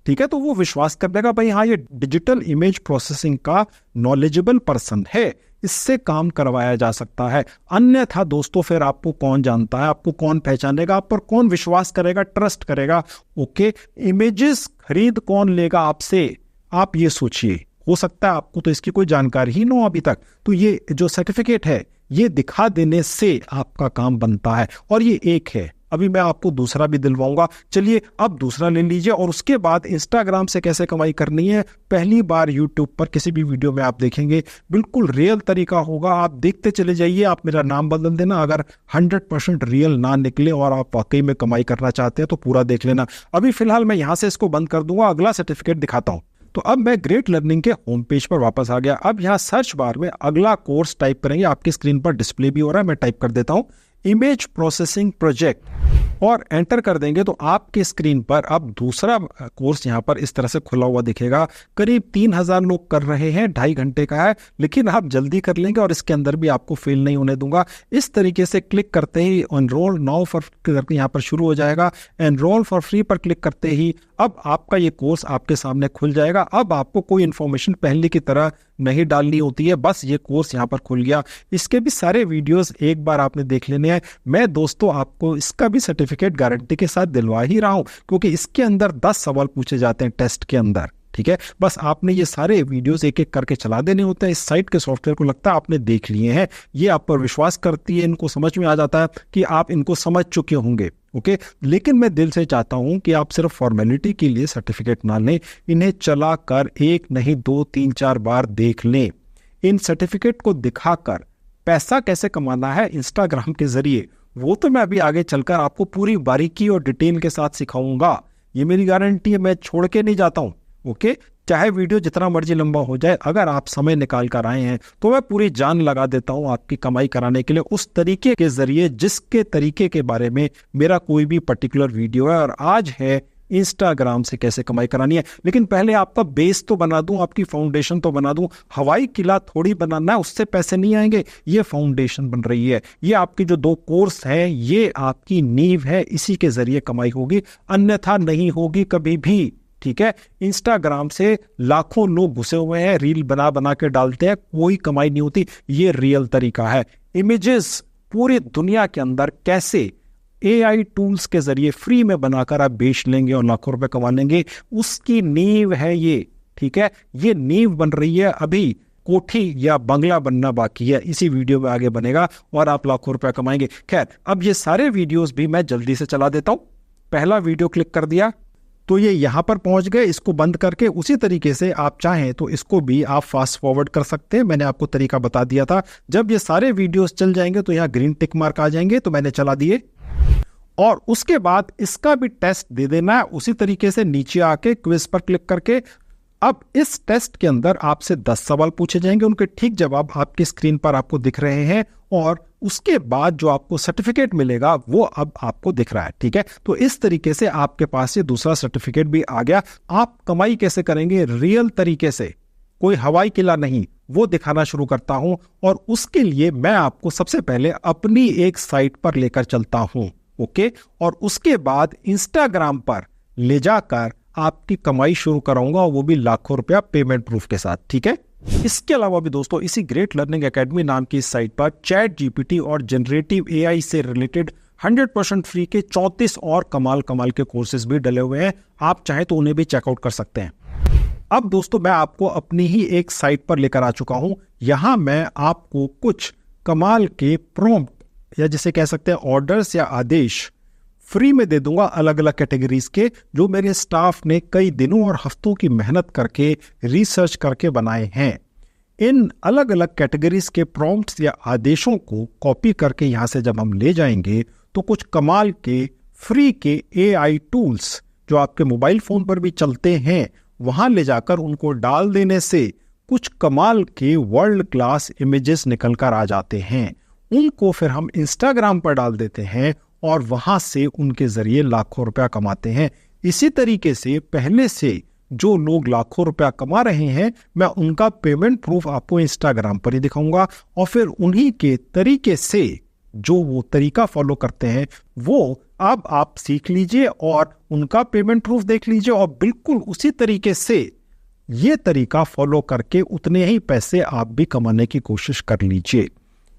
A: ठीक है, तो वो विश्वास कर देगा भाई हाँ ये डिजिटल इमेज प्रोसेसिंग का नॉलेजेबल पर्सन है, इससे काम करवाया जा सकता है। अन्यथा दोस्तों फिर आपको कौन जानता है, आपको कौन पहचानेगा, आप पर कौन विश्वास करेगा, ट्रस्ट करेगा। ओके, इमेजेस खरीद कौन लेगा आपसे, आप ये सोचिए। हो सकता है आपको तो इसकी कोई जानकारी ही ना हो अभी तक। तो ये जो सर्टिफिकेट है ये दिखा देने से आपका काम बनता है, और ये एक है। अभी मैं आपको दूसरा भी दिलवाऊंगा। चलिए अब दूसरा ले लीजिए, और उसके बाद इंस्टाग्राम से कैसे कमाई करनी है पहली बार यूट्यूब पर किसी भी वीडियो में आप देखेंगे। बिल्कुल रियल तरीका होगा, आप देखते चले जाइए। आप मेरा नाम बदल देना अगर 100% रियल ना निकले और आप वाकई में कमाई करना चाहते हैं तो पूरा देख लेना। अभी फिलहाल मैं यहाँ से इसको बंद कर दूंगा, अगला सर्टिफिकेट दिखाता हूँ। तो अब मैं ग्रेट लर्निंग के होम पेज पर वापस आ गया। अब यहाँ सर्च बार में अगला कोर्स टाइप करेंगे, आपकी स्क्रीन पर डिस्प्ले भी हो रहा है, मैं टाइप कर देता हूँ इमेज प्रोसेसिंग प्रोजेक्ट और एंटर कर देंगे तो आपके स्क्रीन पर अब दूसरा कोर्स यहाँ पर इस तरह से खुला हुआ दिखेगा। करीब 3000 लोग कर रहे हैं, 2.5 घंटे का है, लेकिन आप जल्दी कर लेंगे और इसके अंदर भी आपको फेल नहीं होने दूंगा। इस तरीके से क्लिक करते ही एनरोल नाउ फॉर करके यहाँ पर शुरू हो जाएगा। एनरोल फॉर फ्री पर क्लिक करते ही अब आपका ये कोर्स आपके सामने खुल जाएगा। अब आपको कोई इन्फॉर्मेशन पहले की तरह नहीं डालनी होती है, बस ये कोर्स यहाँ पर खुल गया। इसके भी सारे वीडियोस एक बार आपने देख लेने हैं। मैं दोस्तों आपको इसका भी सर्टिफिकेट गारंटी के साथ दिलवा ही रहा हूँ, क्योंकि इसके अंदर 10 सवाल पूछे जाते हैं टेस्ट के अंदर। ठीक है, बस आपने ये सारे वीडियोस एक एक करके चला देने होते हैं। इस साइट के सॉफ्टवेयर को लगता है आपने देख लिए हैं, ये आप पर विश्वास करती है, इनको समझ में आ जाता है कि आप इनको समझ चुके होंगे। ओके, लेकिन मैं दिल से चाहता हूं कि आप सिर्फ फॉर्मेलिटी के लिए सर्टिफिकेट ना लें, इन्हें चला कर 1 नहीं 2 3 4 बार देख लें। इन सर्टिफिकेट को दिखाकर पैसा कैसे कमाना है इंस्टाग्राम के जरिए, वो तो मैं अभी आगे चलकर आपको पूरी बारीकी और डिटेल के साथ सिखाऊंगा। ये मेरी गारंटी है, मैं छोड़ के नहीं जाता हूं। ओके, चाहे वीडियो जितना मर्जी लंबा हो जाए, अगर आप समय निकाल कर आए हैं तो मैं पूरी जान लगा देता हूं आपकी कमाई कराने के लिए, उस तरीके के जरिए जिसके तरीके के बारे में मेरा कोई भी पर्टिकुलर वीडियो है। और आज है इंस्टाग्राम से कैसे कमाई करानी है। लेकिन पहले आपका बेस तो बना दूं, आपकी फाउंडेशन तो बना दूं। हवाई किला थोड़ी बनाना है, उससे पैसे नहीं आएंगे। ये फाउंडेशन बन रही है, ये आपकी जो 2 कोर्स है, ये आपकी नींव है, इसी के जरिए कमाई होगी, अन्यथा नहीं होगी कभी भी। ठीक है, इंस्टाग्राम से लाखों लोग घुसे हुए हैं, रील बना बना के डालते हैं, कोई कमाई नहीं होती। ये रियल तरीका है। इमेजेस पूरी दुनिया के अंदर कैसे AI टूल्स के जरिए फ्री में बनाकर आप बेच लेंगे और लाखों रुपए कमा लेंगे, उसकी नींव है ये। ठीक है, ये नींव बन रही है, अभी कोठी या बंगला बनना बाकी है। इसी वीडियो में आगे बनेगा और आप लाखों रुपए कमाएंगे। खैर, अब ये सारे वीडियोस भी मैं जल्दी से चला देता हूं। पहला वीडियो क्लिक कर दिया तो ये यहां पर पहुंच गए। इसको बंद करके उसी तरीके से आप चाहें तो इसको भी आप फास्ट फॉरवर्ड कर सकते हैं। मैंने आपको तरीका बता दिया था। जब ये सारे वीडियोस चल जाएंगे तो यहां ग्रीन टिक मार्क आ जाएंगे, तो मैंने चला दिए। और उसके बाद इसका भी टेस्ट दे देना है उसी तरीके से, नीचे आके क्विज पर क्लिक करके। अब इस टेस्ट के अंदर आपसे 10 सवाल पूछे जाएंगे, उनके ठीक जवाब आपकी स्क्रीन पर आपको दिख रहे हैं, और उसके बाद जो आपको सर्टिफिकेट मिलेगा वो अब आपको दिख रहा है। ठीक है, तो इस तरीके से आपके पास ये दूसरा सर्टिफिकेट भी आ गया। आप कमाई कैसे करेंगे रियल तरीके से, कोई हवाई किला नहीं, वो दिखाना शुरू करता हूं। और उसके लिए मैं आपको सबसे पहले अपनी एक साइट पर लेकर चलता हूं। ओके, और उसके बाद इंस्टाग्राम पर ले जाकर आपकी कमाई शुरू कराऊंगा, और वो भी लाखों रुपया पेमेंट प्रूफ के साथ। ठीक है, इसके अलावा भी दोस्तों इसी ग्रेट लर्निंग एकेडमी नाम की इस साइट पर चैट जीपीटी और जनरेटिव AI से रिलेटेड 100% फ्री के 34 और कमाल के कोर्सेज भी डले हुए हैं। आप चाहे तो उन्हें भी चेकआउट कर सकते हैं। अब दोस्तों मैं आपको अपनी ही एक साइट पर लेकर आ चुका हूं। यहां मैं आपको कुछ कमाल के प्रॉम्प्ट, या जिसे कह सकते हैं ऑर्डर्स या आदेश, फ्री में दे दूंगा, अलग अलग कैटेगरीज के, जो मेरे स्टाफ ने कई दिनों और हफ्तों की मेहनत करके रिसर्च करके बनाए हैं। इन अलग अलग कैटेगरीज के प्रॉम्प्ट्स या आदेशों को कॉपी करके यहां से जब हम ले जाएंगे तो कुछ कमाल के फ्री के AI टूल्स जो आपके मोबाइल फोन पर भी चलते हैं, वहां ले जाकर उनको डाल देने से कुछ कमाल के वर्ल्ड क्लास इमेजेस निकल कर आ जाते हैं। उनको फिर हम इंस्टाग्राम पर डाल देते हैं और वहां से उनके जरिए लाखों रुपया कमाते हैं। इसी तरीके से पहले से जो लोग लाखों रुपया कमा रहे हैं, मैं उनका पेमेंट प्रूफ आपको इंस्टाग्राम पर ही दिखाऊंगा, और फिर उन्हीं के तरीके से जो वो तरीका फॉलो करते हैं वो अब आप सीख लीजिए और उनका पेमेंट प्रूफ देख लीजिए, और बिल्कुल उसी तरीके से ये तरीका फॉलो करके उतने ही पैसे आप भी कमाने की कोशिश कर लीजिए।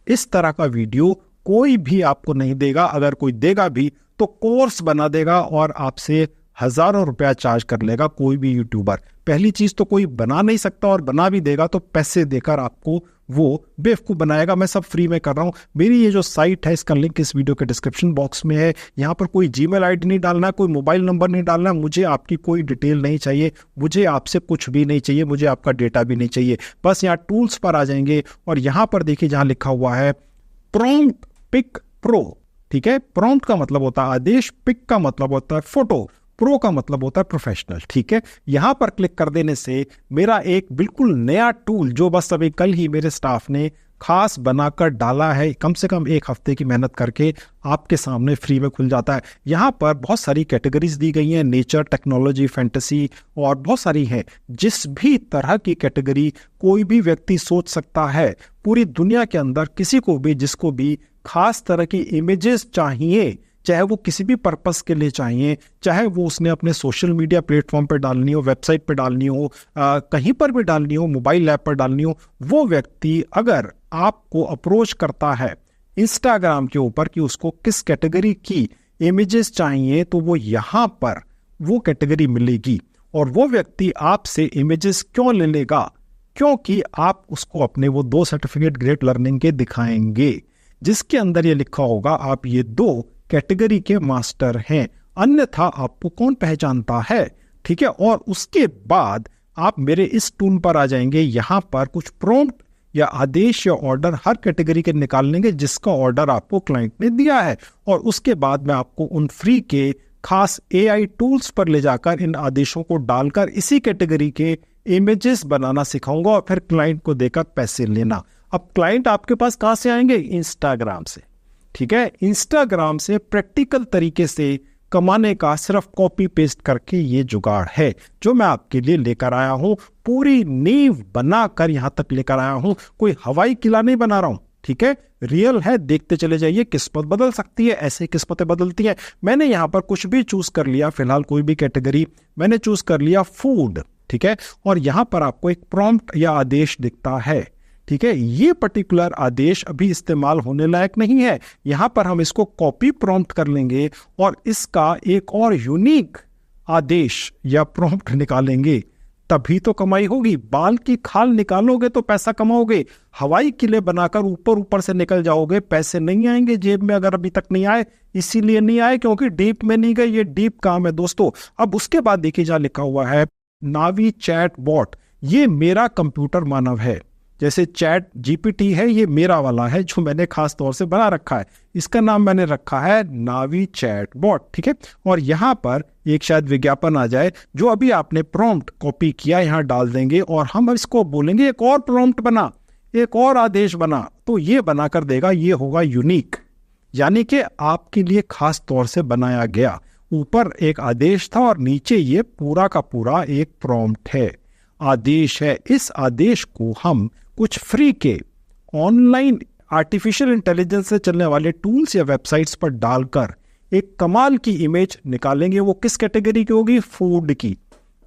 A: इस तरह का वीडियो कोई भी आपको नहीं देगा, अगर कोई देगा भी तो कोर्स बना देगा और आपसे हजारों रुपया चार्ज कर लेगा कोई भी यूट्यूबर। पहली चीज तो कोई बना नहीं सकता, और बना भी देगा तो पैसे देकर आपको वो बेवकूफ बनाएगा। मैं सब फ्री में कर रहा हूं। मेरी ये जो साइट है, इसका लिंक इस वीडियो के डिस्क्रिप्शन बॉक्स में है। यहां पर कोई जीमेल आईडी नहीं डालना, कोई मोबाइल नंबर नहीं डालना, मुझे आपकी कोई डिटेल नहीं चाहिए, मुझे आपसे कुछ भी नहीं चाहिए, मुझे आपका डेटा भी नहीं चाहिए। बस यहाँ टूल्स पर आ जाएंगे और यहां पर देखिए जहां लिखा हुआ है प्रॉम्प्ट पिक प्रो। ठीक है, प्रॉम्प्ट का मतलब होता है आदेश, पिक का मतलब होता है फोटो, प्रो का मतलब होता है प्रोफेशनल। ठीक है, यहां पर क्लिक कर देने से मेरा एक बिल्कुल नया टूल, जो बस अभी कल ही मेरे स्टाफ ने खास बनाकर डाला है, कम से कम 1 हफ्ते की मेहनत करके, आपके सामने फ्री में खुल जाता है। यहां पर बहुत सारी कैटेगरीज दी गई हैं, नेचर, टेक्नोलॉजी, फैंटेसी और बहुत सारी हैं। जिस भी तरह की कैटेगरी कोई भी व्यक्ति सोच सकता है, पूरी दुनिया के अंदर किसी को भी, जिसको भी खास तरह की इमेजेस चाहिए, चाहे वो किसी भी पर्पस के लिए चाहिए, चाहे वो उसने अपने सोशल मीडिया प्लेटफॉर्म पर डालनी हो, वेबसाइट पर डालनी हो, कहीं पर भी डालनी हो, मोबाइल ऐप पर डालनी हो, वो व्यक्ति अगर आपको अप्रोच करता है इंस्टाग्राम के ऊपर कि उसको किस कैटेगरी की इमेजेस चाहिए, तो वो यहाँ पर वो कैटेगरी मिलेगी। और वो व्यक्ति आपसे इमेजेस क्यों ले लेगा? क्योंकि आप उसको अपने वो 2 सर्टिफिकेट ग्रेट लर्निंग के दिखाएंगे जिसके अंदर ये लिखा होगा आप ये 2 कैटेगरी के मास्टर हैं, अन्यथा आपको कौन पहचानता है? ठीक है। और उसके बाद आप मेरे इस टूल पर आ जाएंगे, यहां पर कुछ प्रॉम्प्ट या आदेश या ऑर्डर हर कैटेगरी के निकाल लेंगे जिसका ऑर्डर आपको क्लाइंट ने दिया है, और उसके बाद मैं आपको उन फ्री के खास AI टूल्स पर ले जाकर इन आदेशों को डालकर इसी कैटेगरी के इमेजेस बनाना सिखाऊंगा और फिर क्लाइंट को देकर पैसे लेना। अब क्लाइंट आपके पास कहां से आएंगे? इंस्टाग्राम से। ठीक है, इंस्टाग्राम से प्रैक्टिकल तरीके से कमाने का सिर्फ कॉपी पेस्ट करके ये जुगाड़ है जो मैं आपके लिए लेकर आया हूं। पूरी नींव बनाकर यहां तक लेकर आया हूं, कोई हवाई किला नहीं बना रहा हूं। ठीक है, रियल है, देखते चले जाइए। किस्मत बदल सकती है, ऐसे किस्मतें बदलती हैं। मैंने यहां पर कुछ भी चूज कर लिया, फिलहाल कोई भी कैटेगरी मैंने चूज कर लिया फूड। ठीक है, और यहां पर आपको एक प्रॉम्प्ट या आदेश दिखता है। ठीक है, ये पर्टिकुलर आदेश अभी इस्तेमाल होने लायक नहीं है। यहां पर हम इसको कॉपी प्रॉम्प्ट कर लेंगे और इसका एक और यूनिक आदेश या प्रॉम्प्ट निकालेंगे, तभी तो कमाई होगी। बाल की खाल निकालोगे तो पैसा कमाओगे, हवाई किले बनाकर ऊपर ऊपर से निकल जाओगे, पैसे नहीं आएंगे जेब में। अगर अभी तक नहीं आए, इसीलिए नहीं आए क्योंकि डीप में नहीं गए। ये डीप काम है दोस्तों। अब उसके बाद देखिए जहां लिखा हुआ है नावी चैट बॉट, ये मेरा कंप्यूटर मानव है। जैसे चैट GPT है, ये मेरा वाला है जो मैंने खास तौर से बना रखा है। इसका नाम मैंने रखा है नावी चैट बॉट। ठीक है, और यहां पर एक शायद विज्ञापन आ जाए जो अभी आपने प्रॉम्प्ट कॉपी किया, यहां डाल देंगे और हम इसको बोलेंगे एक और प्रॉम्प्ट बना, एक और आदेश बना, तो ये बना कर देगा। ये होगा यूनिक, यानी कि आपके लिए खास तौर से बनाया गया। ऊपर एक आदेश था और नीचे ये पूरा का पूरा एक प्रॉम्प्ट है, आदेश है। इस आदेश को हम कुछ फ्री के ऑनलाइन आर्टिफिशियल इंटेलिजेंस से चलने वाले टूल्स या वेबसाइट्स पर डालकर एक कमाल की इमेज निकालेंगे। वो किस कैटेगरी की होगी? फूड की,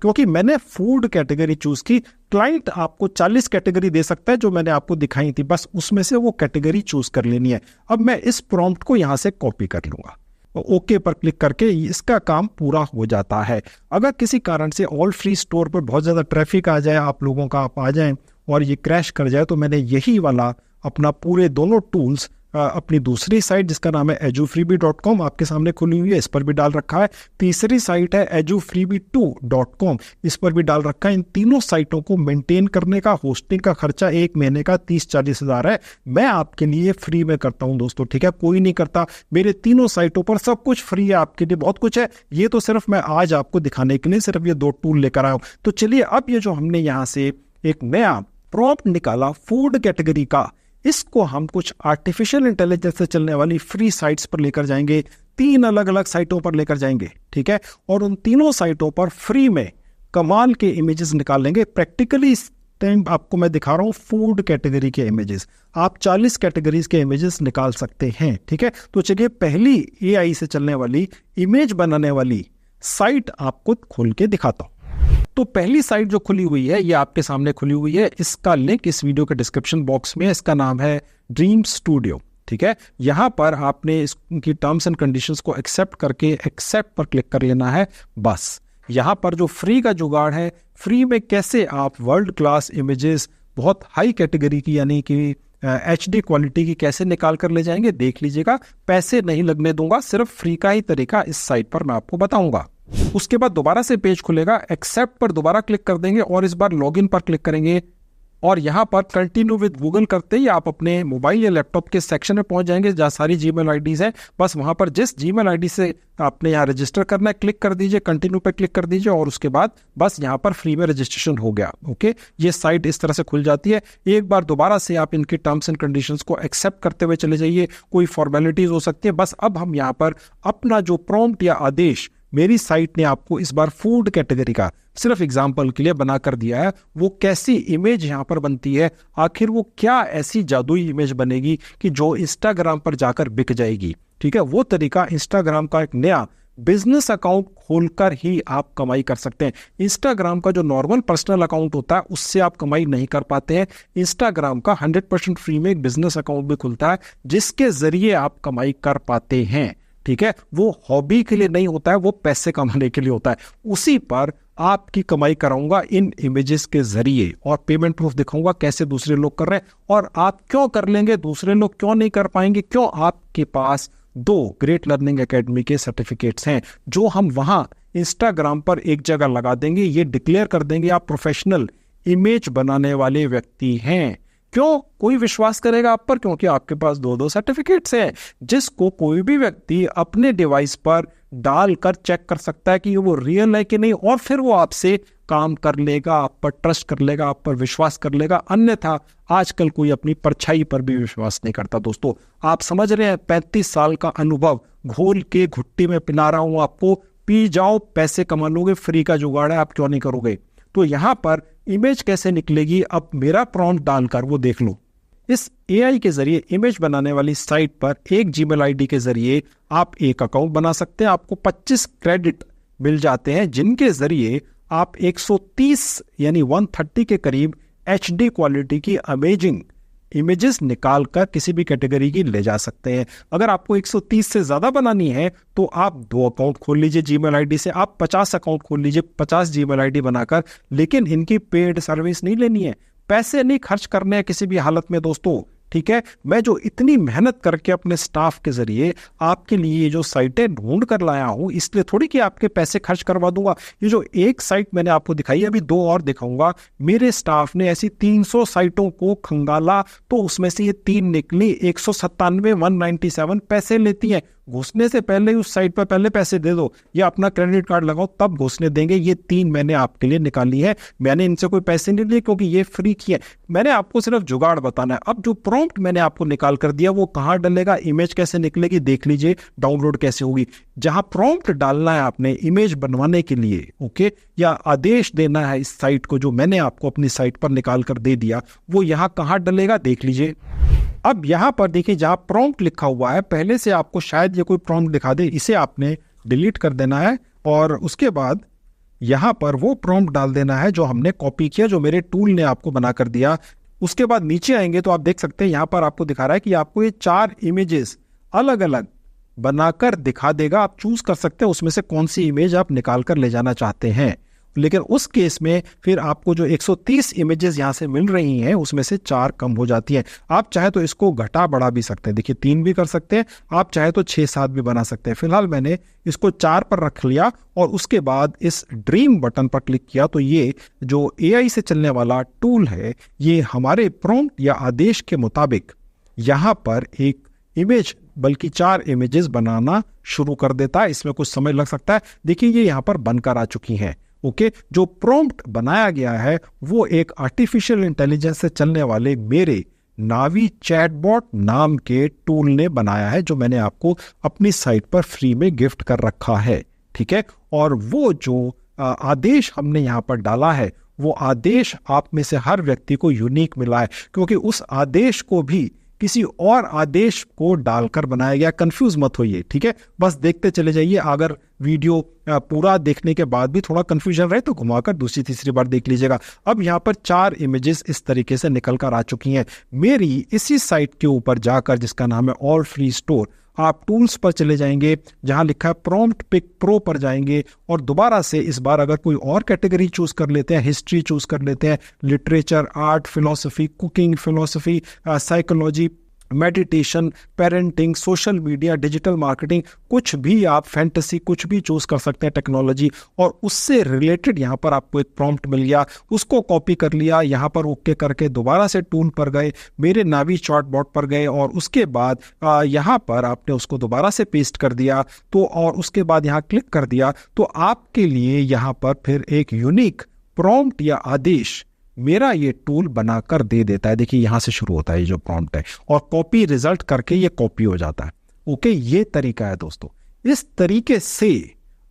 A: क्योंकि मैंने फूड कैटेगरी चूज की। क्लाइंट आपको 40 कैटेगरी दे सकता है जो मैंने आपको दिखाई थी, बस उसमें से वो कैटेगरी चूज कर लेनी है। अब मैं इस प्रॉम्प्ट को यहां से कॉपी कर लूंगा, ओके पर क्लिक करके इसका काम पूरा हो जाता है। अगर किसी कारण से ऑल फ्री स्टोर पर बहुत ज़्यादा ट्रैफिक आ जाए, आप लोगों का, आप आ जाएं और ये क्रैश कर जाए, तो मैंने यही वाला अपना पूरे दोनों टूल्स अपनी दूसरी साइट जिसका नाम है edufreebie.com आपके सामने खुली हुई है, इस पर भी डाल रखा है। तीसरी साइट है edufreebie2.com, इस पर भी डाल रखा है। इन तीनों साइटों को मेंटेन करने का, होस्टिंग का खर्चा 1 महीने का 30-40 हज़ार है। मैं आपके लिए फ्री में करता हूं दोस्तों। ठीक है, कोई नहीं करता। मेरे तीनों साइटों पर सब कुछ फ्री है, आपके लिए बहुत कुछ है। ये तो सिर्फ मैं आज आपको दिखाने के लिए सिर्फ ये 2 टूल लेकर आया हूं। तो चलिए, अब ये जो हमने यहां से एक नया प्रॉम्प्ट निकाला फूड कैटेगरी का, इसको हम कुछ आर्टिफिशियल इंटेलिजेंस से चलने वाली फ्री साइट्स पर लेकर जाएंगे। 3 अलग अलग साइटों पर लेकर जाएंगे। ठीक है, और उन तीनों साइटों पर फ्री में कमाल के इमेजेस निकालेंगे। प्रैक्टिकली इस टाइम आपको मैं दिखा रहा हूं फूड कैटेगरी के इमेजेस। आप 40 कैटेगरीज के इमेजेस निकाल सकते हैं। ठीक है, तो चलिए पहली AI से चलने वाली इमेज बनाने वाली साइट आपको खोल के दिखाता हूं। तो पहली साइट जो खुली हुई है ये आपके सामने खुली हुई है। इसका लिंक इस वीडियो के डिस्क्रिप्शन बॉक्स में है। इसका नाम है ड्रीम स्टूडियो। ठीक है, यहां पर आपने इसकी टर्म्स एंड कंडीशंस को एक्सेप्ट करके एक्सेप्ट पर क्लिक कर लेना है। बस यहां पर जो फ्री का जुगाड़ है, फ्री में कैसे आप वर्ल्ड क्लास इमेजेस बहुत हाई कैटेगरी की यानी कि HD क्वालिटी की कैसे निकाल कर ले जाएंगे, देख लीजिएगा। पैसे नहीं लगने दूंगा, सिर्फ फ्री का ही तरीका इस साइट पर मैं आपको बताऊंगा। उसके बाद दोबारा से पेज खुलेगा, एक्सेप्ट पर दोबारा क्लिक कर देंगे और इस बार लॉगिन पर क्लिक करेंगे और यहां पर कंटिन्यू विद गूगल करते ही आप अपने मोबाइल या लैपटॉप के सेक्शन में पहुंच जाएंगे जहां सारी जीमेल आईडीज है। बस वहां पर जिस जीमेल आईडी से आपने यहां रजिस्टर करना है क्लिक कर दीजिए, कंटिन्यू पे क्लिक कर दीजिए और उसके बाद बस यहां पर फ्री में रजिस्ट्रेशन हो गया। ओके, ये साइट इस तरह से खुल जाती है। एक बार दोबारा से आप इनके टर्म्स एंड कंडीशंस को एक्सेप्ट करते हुए चले जाइए। कोई फॉर्मेलिटीज हो सकती है, बस अब हम यहां पर अपना जो प्रॉम्प्ट या आदेश मेरी साइट ने आपको इस बार फूड कैटेगरी का सिर्फ एग्जाम्पल के लिए बना कर दिया है, वो कैसी इमेज यहां पर बनती है, आखिर वो क्या ऐसी जादुई इमेज बनेगी कि जो इंस्टाग्राम पर जाकर बिक जाएगी। ठीक है, वो तरीका इंस्टाग्राम का एक नया बिजनेस अकाउंट खोलकर ही आप कमाई कर सकते हैं। इंस्टाग्राम का जो नॉर्मल पर्सनल अकाउंट होता है उससे आप कमाई नहीं कर पाते हैं। इंस्टाग्राम का 100% फ्री में एक बिजनेस अकाउंट भी खुलता है जिसके जरिए आप कमाई कर पाते हैं। ठीक है, वो हॉबी के लिए नहीं होता है, वो पैसे कमाने के लिए होता है। उसी पर आपकी कमाई कराऊंगा इन इमेजेस के जरिए और पेमेंट प्रूफ दिखाऊंगा कैसे दूसरे लोग कर रहे हैं और आप क्यों कर लेंगे, दूसरे लोग क्यों नहीं कर पाएंगे। क्यों? आपके पास 2 ग्रेट लर्निंग एकेडमी के सर्टिफिकेट्स हैं जो हम वहां इंस्टाग्राम पर एक जगह लगा देंगे, ये डिक्लेयर कर देंगे आप प्रोफेशनल इमेज बनाने वाले व्यक्ति हैं। क्यों कोई विश्वास करेगा आप पर? क्योंकि आपके पास 2 सर्टिफिकेट्स हैं जिसको कोई भी व्यक्ति अपने डिवाइस पर डालकर चेक कर सकता है कि वो रियल है कि नहीं, और फिर वो आपसे काम कर लेगा, आप पर ट्रस्ट कर लेगा, आप पर विश्वास कर लेगा। अन्यथा आजकल कोई अपनी परछाई पर भी विश्वास नहीं करता। दोस्तों, आप समझ रहे हैं, 35 साल का अनुभव घोल के घुट्टी में पिला रहा हूं आपको, पी जाओ, पैसे कमा लोगे, फ्री का जुगाड़ है, आप क्यों नहीं करोगे। तो यहां पर इमेज कैसे निकलेगी, अब मेरा प्रॉम्प्ट डालकर वो देख लो। इस एआई के जरिए इमेज बनाने वाली साइट पर एक जीमेल आईडी के जरिए आप एक अकाउंट बना सकते हैं। आपको 25 क्रेडिट मिल जाते हैं जिनके जरिए आप 130 यानी 130 के करीब HD क्वालिटी की अमेजिंग इमेजेस निकालकर किसी भी कैटेगरी की ले जा सकते हैं। अगर आपको 130 से ज्यादा बनानी है तो आप 2 अकाउंट खोल लीजिए जीमेल आईडी से, आप 50 अकाउंट खोल लीजिए 50 जीमेल आईडी बनाकर, लेकिन इनकी पेड सर्विस नहीं लेनी है, पैसे नहीं खर्च करने हैं किसी भी हालत में दोस्तों। ठीक है, मैं जो इतनी मेहनत करके अपने स्टाफ के जरिए आपके लिए ये जो साइटें ढूंढ कर लाया हूं, इसलिए थोड़ी कि आपके पैसे खर्च करवा दूंगा। ये जो एक साइट मैंने आपको दिखाई, अभी 2 और दिखाऊंगा। मेरे स्टाफ ने ऐसी 300 साइटों को खंगाला तो उसमें से ये 3 निकली। 197 197 पैसे लेती हैं। घुसने से पहले उस साइट पर पहले पैसे दे दो या अपना क्रेडिट कार्ड लगाओ तब घुसने देंगे। ये 3 मैंने आपके लिए निकाली है, मैंने इनसे कोई पैसे नहीं लिए क्योंकि ये फ्री की है। मैंने आपको सिर्फ जुगाड़ बताना है। अब जो प्रॉम्प्ट मैंने आपको निकाल कर दिया वो कहाँ डलेगा, इमेज कैसे निकलेगी देख लीजिए, डाउनलोड कैसे होगी। जहां प्रॉम्प्ट डालना है आपने इमेज बनवाने के लिए, ओके, या आदेश देना है इस साइट को जो मैंने आपको अपनी साइट पर निकाल कर दे दिया, वो यहाँ कहाँ डलेगा देख लीजिए। अब यहां पर देखिए जहां प्रॉम्प्ट लिखा हुआ है, पहले से आपको शायद ये कोई प्रॉम्प्ट दिखा दे, इसे आपने डिलीट कर देना है और उसके बाद यहां पर वो प्रॉम्प्ट डाल देना है जो हमने कॉपी किया, जो मेरे टूल ने आपको बना कर दिया। उसके बाद नीचे आएंगे तो आप देख सकते हैं यहां पर आपको दिखा रहा है कि आपको ये 4 इमेजेस अलग अलग बनाकर दिखा देगा। आप चूज कर सकते हैं उसमें से कौन सी इमेज आप निकाल कर ले जाना चाहते हैं। लेकिन उस केस में फिर आपको जो 130 इमेजेस यहां से मिल रही हैं उसमें से 4 कम हो जाती हैं। आप चाहे तो इसको घटा बढ़ा भी सकते हैं, देखिए 3 भी कर सकते हैं, आप चाहे तो 6-7 भी बना सकते हैं। फिलहाल मैंने इसको 4 पर रख लिया और उसके बाद इस ड्रीम बटन पर क्लिक किया तो ये जो AI से चलने वाला टूल है ये हमारे प्रॉम्प्ट या आदेश के मुताबिक यहां पर एक इमेज बल्कि 4 इमेजेस बनाना शुरू कर देता है। इसमें कुछ समय लग सकता है। देखिए ये यहां पर बनकर आ चुकी हैं। ओके, जो प्रॉम्प्ट बनाया गया है वो एक आर्टिफिशियल इंटेलिजेंस से चलने वाले मेरे नावी चैटबॉट नाम के टूल ने बनाया है, जो मैंने आपको अपनी साइट पर फ्री में गिफ्ट कर रखा है। ठीक है, और वो जो आदेश हमने यहाँ पर डाला है वो आदेश आप में से हर व्यक्ति को यूनिक मिला है, क्योंकि उस आदेश को भी किसी और आदेश को डालकर बनाया गया। कंफ्यूज मत होइए, ठीक है, बस देखते चले जाइए। अगर वीडियो पूरा देखने के बाद भी थोड़ा कंफ्यूजन रहे तो घुमाकर दूसरी तीसरी बार देख लीजिएगा। अब यहाँ पर 4 इमेजेस इस तरीके से निकल कर आ चुकी हैं मेरी इसी साइट के ऊपर जाकर, जिसका नाम है ऑल फ्री स्टोर। आप टूल्स पर चले जाएंगे, जहां लिखा है प्रॉम्प्ट पिक प्रो पर जाएंगे और दोबारा से इस बार अगर कोई और कैटेगरी चूज कर लेते हैं, हिस्ट्री चूज कर लेते हैं, literature, art, philosophy, cooking, philosophy, psychology, meditation, parenting, social media, digital marketing, कुछ भी आप, फैंटेसी, कुछ भी चूज कर सकते हैं, टेक्नोलॉजी, और उससे रिलेटेड यहाँ पर आपको एक प्रॉम्प्ट मिल गया। उसको कॉपी कर लिया, यहाँ पर ओके करके दोबारा से टूल पर गए, मेरे नावी चैटबॉट पर गए और उसके बाद यहाँ पर आपने उसको दोबारा से पेस्ट कर दिया तो, और उसके बाद यहाँ क्लिक कर दिया तो आपके लिए यहाँ पर फिर एक यूनिक प्रॉम्प्ट या आदेश मेरा ये टूल बनाकर दे देता है। देखिए यहां से शुरू होता है ये जो प्रॉम्प्ट है और कॉपी रिजल्ट करके ये कॉपी हो जाता है। ओके, ये तरीका है दोस्तों। इस तरीके से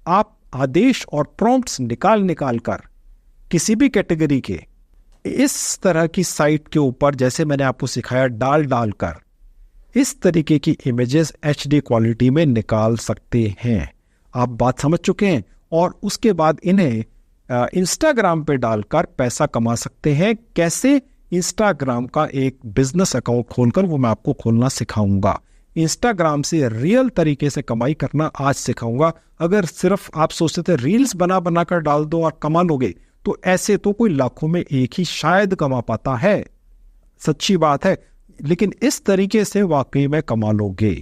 A: आप आदेश और प्रॉम्प्ट्स निकाल कर किसी भी कैटेगरी के इस तरह की साइट के ऊपर, जैसे मैंने आपको सिखाया, डाल कर इस तरीके की इमेजेस HD क्वालिटी में निकाल सकते हैं। आप बात समझ चुके हैं। और उसके बाद इन्हें इंस्टाग्राम पे डालकर पैसा कमा सकते हैं। कैसे? इंस्टाग्राम का एक बिजनेस अकाउंट खोलकर, वो मैं आपको खोलना सिखाऊंगा। इंस्टाग्राम से रियल तरीके से कमाई करना आज सिखाऊंगा। अगर सिर्फ आप सोचते थे रील्स बना बना कर डाल दो और कमा लोगे, तो ऐसे तो कोई लाखों में एक ही शायद कमा पाता है, सच्ची बात है। लेकिन इस तरीके से वाकई में कमा लोगे।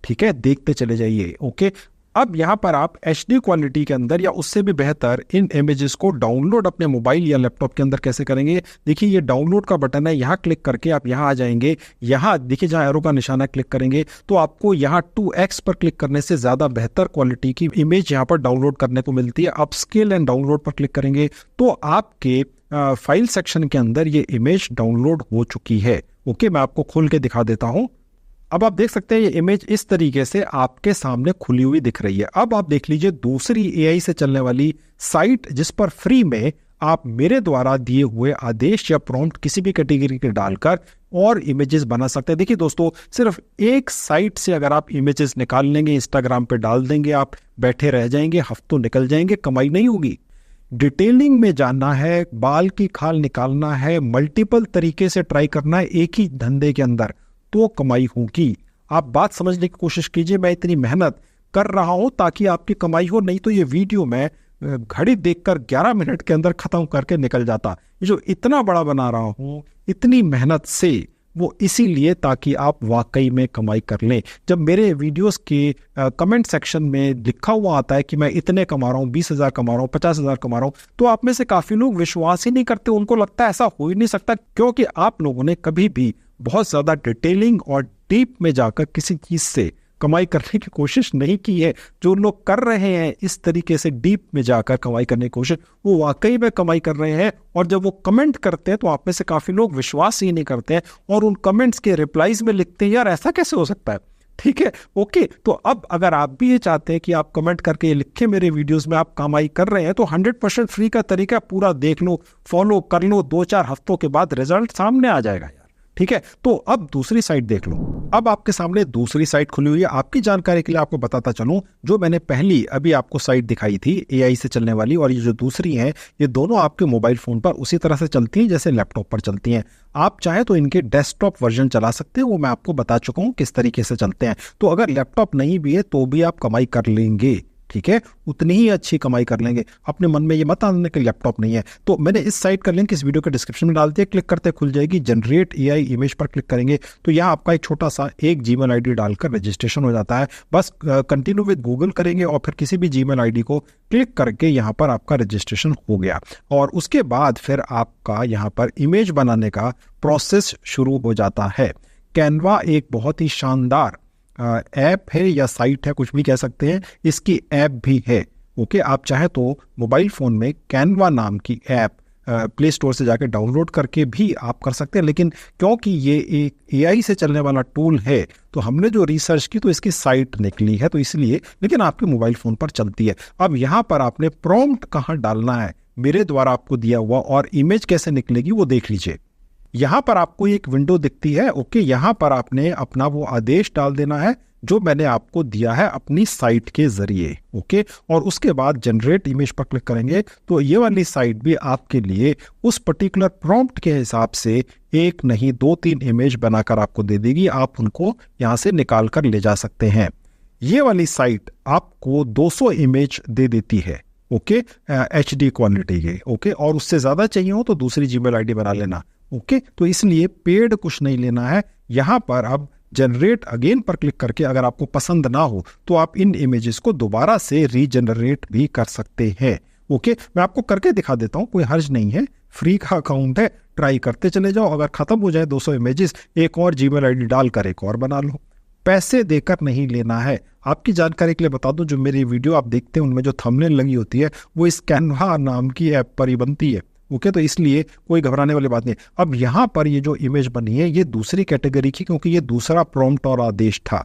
A: ठीक है, देखते चले जाइए। ओके, अब यहाँ पर आप HD क्वालिटी के अंदर या उससे भी बेहतर इन इमेजेस को डाउनलोड अपने मोबाइल या लैपटॉप के अंदर कैसे करेंगे। देखिए, ये डाउनलोड का बटन है, यहाँ क्लिक करके आप यहाँ आ जाएंगे। यहाँ देखिए, जहाँ एरो का निशाना क्लिक करेंगे तो आपको यहाँ 2x पर क्लिक करने से ज़्यादा बेहतर क्वालिटी की इमेज यहाँ पर डाउनलोड करने को मिलती है। आप स्केल एंड डाउनलोड पर क्लिक करेंगे तो आपके फाइल सेक्शन के अंदर ये इमेज डाउनलोड हो चुकी है। ओके, मैं आपको खोल के दिखा देता हूँ। अब आप देख सकते हैं ये इमेज इस तरीके से आपके सामने खुली हुई दिख रही है। अब आप देख लीजिए दूसरी AI से चलने वाली साइट, जिस पर फ्री में आप मेरे द्वारा दिए हुए आदेश या प्रॉम्प्ट किसी भी कैटेगरी के डालकर और इमेजेस बना सकते हैं। देखिए दोस्तों, सिर्फ एक साइट से अगर आप इमेजेस निकाल लेंगे, इंस्टाग्राम पे डाल देंगे, आप बैठे रह जाएंगे, हफ्तों निकल जाएंगे, कमाई नहीं होगी। डिटेलिंग में जानना है, बाल की खाल निकालना है, मल्टीपल तरीके से ट्राई करना है एक ही धंधे के अंदर, तो कमाई होगी। आप बात समझने की कोशिश कीजिए। मैं इतनी मेहनत कर रहा हूं ताकि आपकी कमाई हो, नहीं तो ये वीडियो मैं घड़ी देखकर 11 मिनट के अंदर खत्म करके निकल जाता। ये जो इतना बड़ा बना रहा हूं इतनी मेहनत से, वो इसीलिए ताकि आप वाकई में कमाई कर लें। जब मेरे वीडियोस के कमेंट सेक्शन में लिखा हुआ आता है कि मैं इतने कमा रहा हूँ, 20,000 कमा रहा हूँ, 50,000 कमा रहा हूँ, तो आप में से काफ़ी लोग विश्वास ही नहीं करते। उनको लगता है ऐसा हो ही नहीं सकता, क्योंकि आप लोगों ने कभी भी बहुत ज़्यादा डिटेलिंग और डीप में जाकर किसी चीज़ से कमाई करने की कोशिश नहीं की है। जो लोग कर रहे हैं इस तरीके से डीप में जाकर कमाई करने की कोशिश, वो वाकई में कमाई कर रहे हैं। और जब वो कमेंट करते हैं तो आप में से काफ़ी लोग विश्वास ही नहीं करते हैं और उन कमेंट्स के रिप्लाईज में लिखते हैं यार ऐसा कैसे हो सकता है। ठीक है, ओके। तो अब अगर आप भी ये चाहते हैं कि आप कमेंट करके ये लिखें मेरे वीडियोस में आप कमाई कर रहे हैं, तो 100% फ्री का तरीका पूरा देख लो, फॉलो कर लो, 2-4 हफ्तों के बाद रिजल्ट सामने आ जाएगा यार। ठीक है, तो अब दूसरी साइट देख लो। अब आपके सामने दूसरी साइट खुली हुई है। आपकी जानकारी के लिए आपको बताता चलूं, जो मैंने पहली अभी आपको साइट दिखाई थी AI से चलने वाली, और ये जो दूसरी है, ये दोनों आपके मोबाइल फोन पर उसी तरह से चलती हैं जैसे लैपटॉप पर चलती हैं। आप चाहे तो इनके डेस्कटॉप वर्जन चला सकते हैं, वो मैं आपको बता चुका हूं किस तरीके से चलते हैं। तो अगर लैपटॉप नहीं भी है तो भी आप कमाई कर लेंगे। ठीक है, उतनी ही अच्छी कमाई कर लेंगे। अपने मन में ये मत आने कि लैपटॉप नहीं है। तो मैंने इस साइट का लिंक इस वीडियो के डिस्क्रिप्शन में डाल दिया, क्लिक करते खुल जाएगी। जनरेट AI इमेज पर क्लिक करेंगे तो यहाँ आपका एक छोटा सा एक Gmail ID डालकर रजिस्ट्रेशन हो जाता है। बस कंटिन्यू विद गूगल करेंगे और फिर किसी भी Gmail ID को क्लिक करके यहाँ पर आपका रजिस्ट्रेशन हो गया। और उसके बाद फिर आपका यहाँ पर इमेज बनाने का प्रोसेस शुरू हो जाता है। कैनवा एक बहुत ही शानदार ऐप है या साइट है, कुछ भी कह सकते हैं। इसकी ऐप भी है। ओके, आप चाहे तो मोबाइल फ़ोन में कैनवा नाम की ऐप प्ले स्टोर से जाकर डाउनलोड करके भी आप कर सकते हैं। लेकिन क्योंकि ये एक AI से चलने वाला टूल है, तो हमने जो रिसर्च की तो इसकी साइट निकली है, तो इसलिए, लेकिन आपके मोबाइल फ़ोन पर चलती है। अब यहाँ पर आपने प्रॉम्प्ट कहाँ डालना है मेरे द्वारा आपको दिया हुआ, और इमेज कैसे निकलेगी वो देख लीजिए। यहाँ पर आपको एक विंडो दिखती है। ओके, यहाँ पर आपने अपना वो आदेश डाल देना है जो मैंने आपको दिया है अपनी साइट के जरिए। ओके, और उसके बाद जनरेट इमेज पर क्लिक करेंगे तो ये वाली साइट भी आपके लिए उस पर्टिकुलर प्रॉम्प्ट के हिसाब से एक नहीं 2-3 इमेज बनाकर आपको दे देगी। आप उनको यहाँ से निकाल कर ले जा सकते हैं। ये वाली साइट आपको 200 इमेज दे देती है। ओके, HD क्वालिटी के। ओके, और उससे ज़्यादा चाहिए हो तो दूसरी Gmail ID बना लेना। ओके, तो इसलिए पेड कुछ नहीं लेना है। यहाँ पर अब जनरेट अगेन पर क्लिक करके अगर आपको पसंद ना हो तो आप इन इमेजेस को दोबारा से रीजनरेट भी कर सकते हैं। ओके, मैं आपको करके दिखा देता हूँ, कोई हर्ज नहीं है, फ्री का अकाउंट है, ट्राई करते चले जाओ। अगर खत्म हो जाए 200 इमेजेस, एक और Gmail ID डालकर एक और बना लो। पैसे देकर नहीं लेना है। आपकी जानकारी के लिए बता दूं, जो मेरी वीडियो आप देखते हैं उनमें जो थंबनेल लगी होती है वो इस कैनवा नाम की ऐप पर ही बनती है। ओके, तो इसलिए कोई घबराने वाली बात नहीं। अब यहाँ पर ये जो इमेज बनी है ये दूसरी कैटेगरी की, क्योंकि ये दूसरा प्रॉम्प्ट और आदेश था।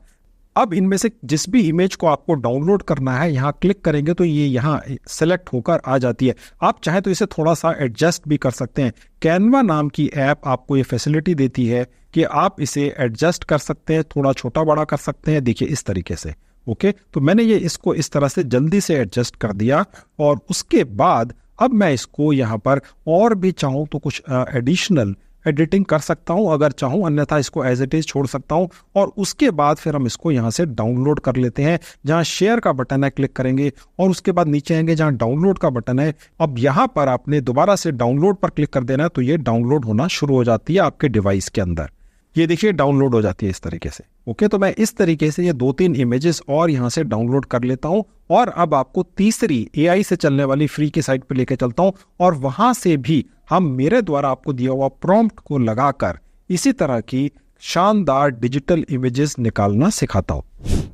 A: अब इनमें से जिस भी इमेज को आपको डाउनलोड करना है, यहाँ क्लिक करेंगे तो ये यहाँ सेलेक्ट होकर आ जाती है। आप चाहे तो इसे थोड़ा सा एडजस्ट भी कर सकते हैं। कैनवा नाम की ऐप आपको ये फैसिलिटी देती है कि आप इसे एडजस्ट कर सकते हैं, थोड़ा छोटा बड़ा कर सकते हैं। देखिए इस तरीके से। ओके, तो मैंने ये इसको इस तरह से जल्दी से एडजस्ट कर दिया, और उसके बाद अब मैं इसको यहाँ पर और भी चाहूँ तो कुछ एडिशनल एडिटिंग कर सकता हूं अगर चाहूं, अन्यथा इसको एज इट इज छोड़ सकता हूं। और उसके बाद फिर हम इसको यहां से डाउनलोड कर लेते हैं। जहां शेयर का बटन है क्लिक करेंगे और उसके बाद नीचे आएंगे जहां डाउनलोड का बटन है। अब यहां पर आपने दोबारा से डाउनलोड पर क्लिक कर देना है, तो ये डाउनलोड होना शुरू हो जाती है आपके डिवाइस के अंदर। ये देखिए डाउनलोड हो जाती है इस तरीके से। ओके, तो मैं इस तरीके से ये 2-3 इमेजेस और यहां से डाउनलोड कर लेता हूं और अब आपको तीसरी एआई से चलने वाली फ्री की साइट पे लेके चलता हूं और वहां से भी हम मेरे द्वारा आपको दिया हुआ प्रॉम्प्ट को लगाकर इसी तरह की शानदार डिजिटल इमेजेस निकालना सिखाता हूं।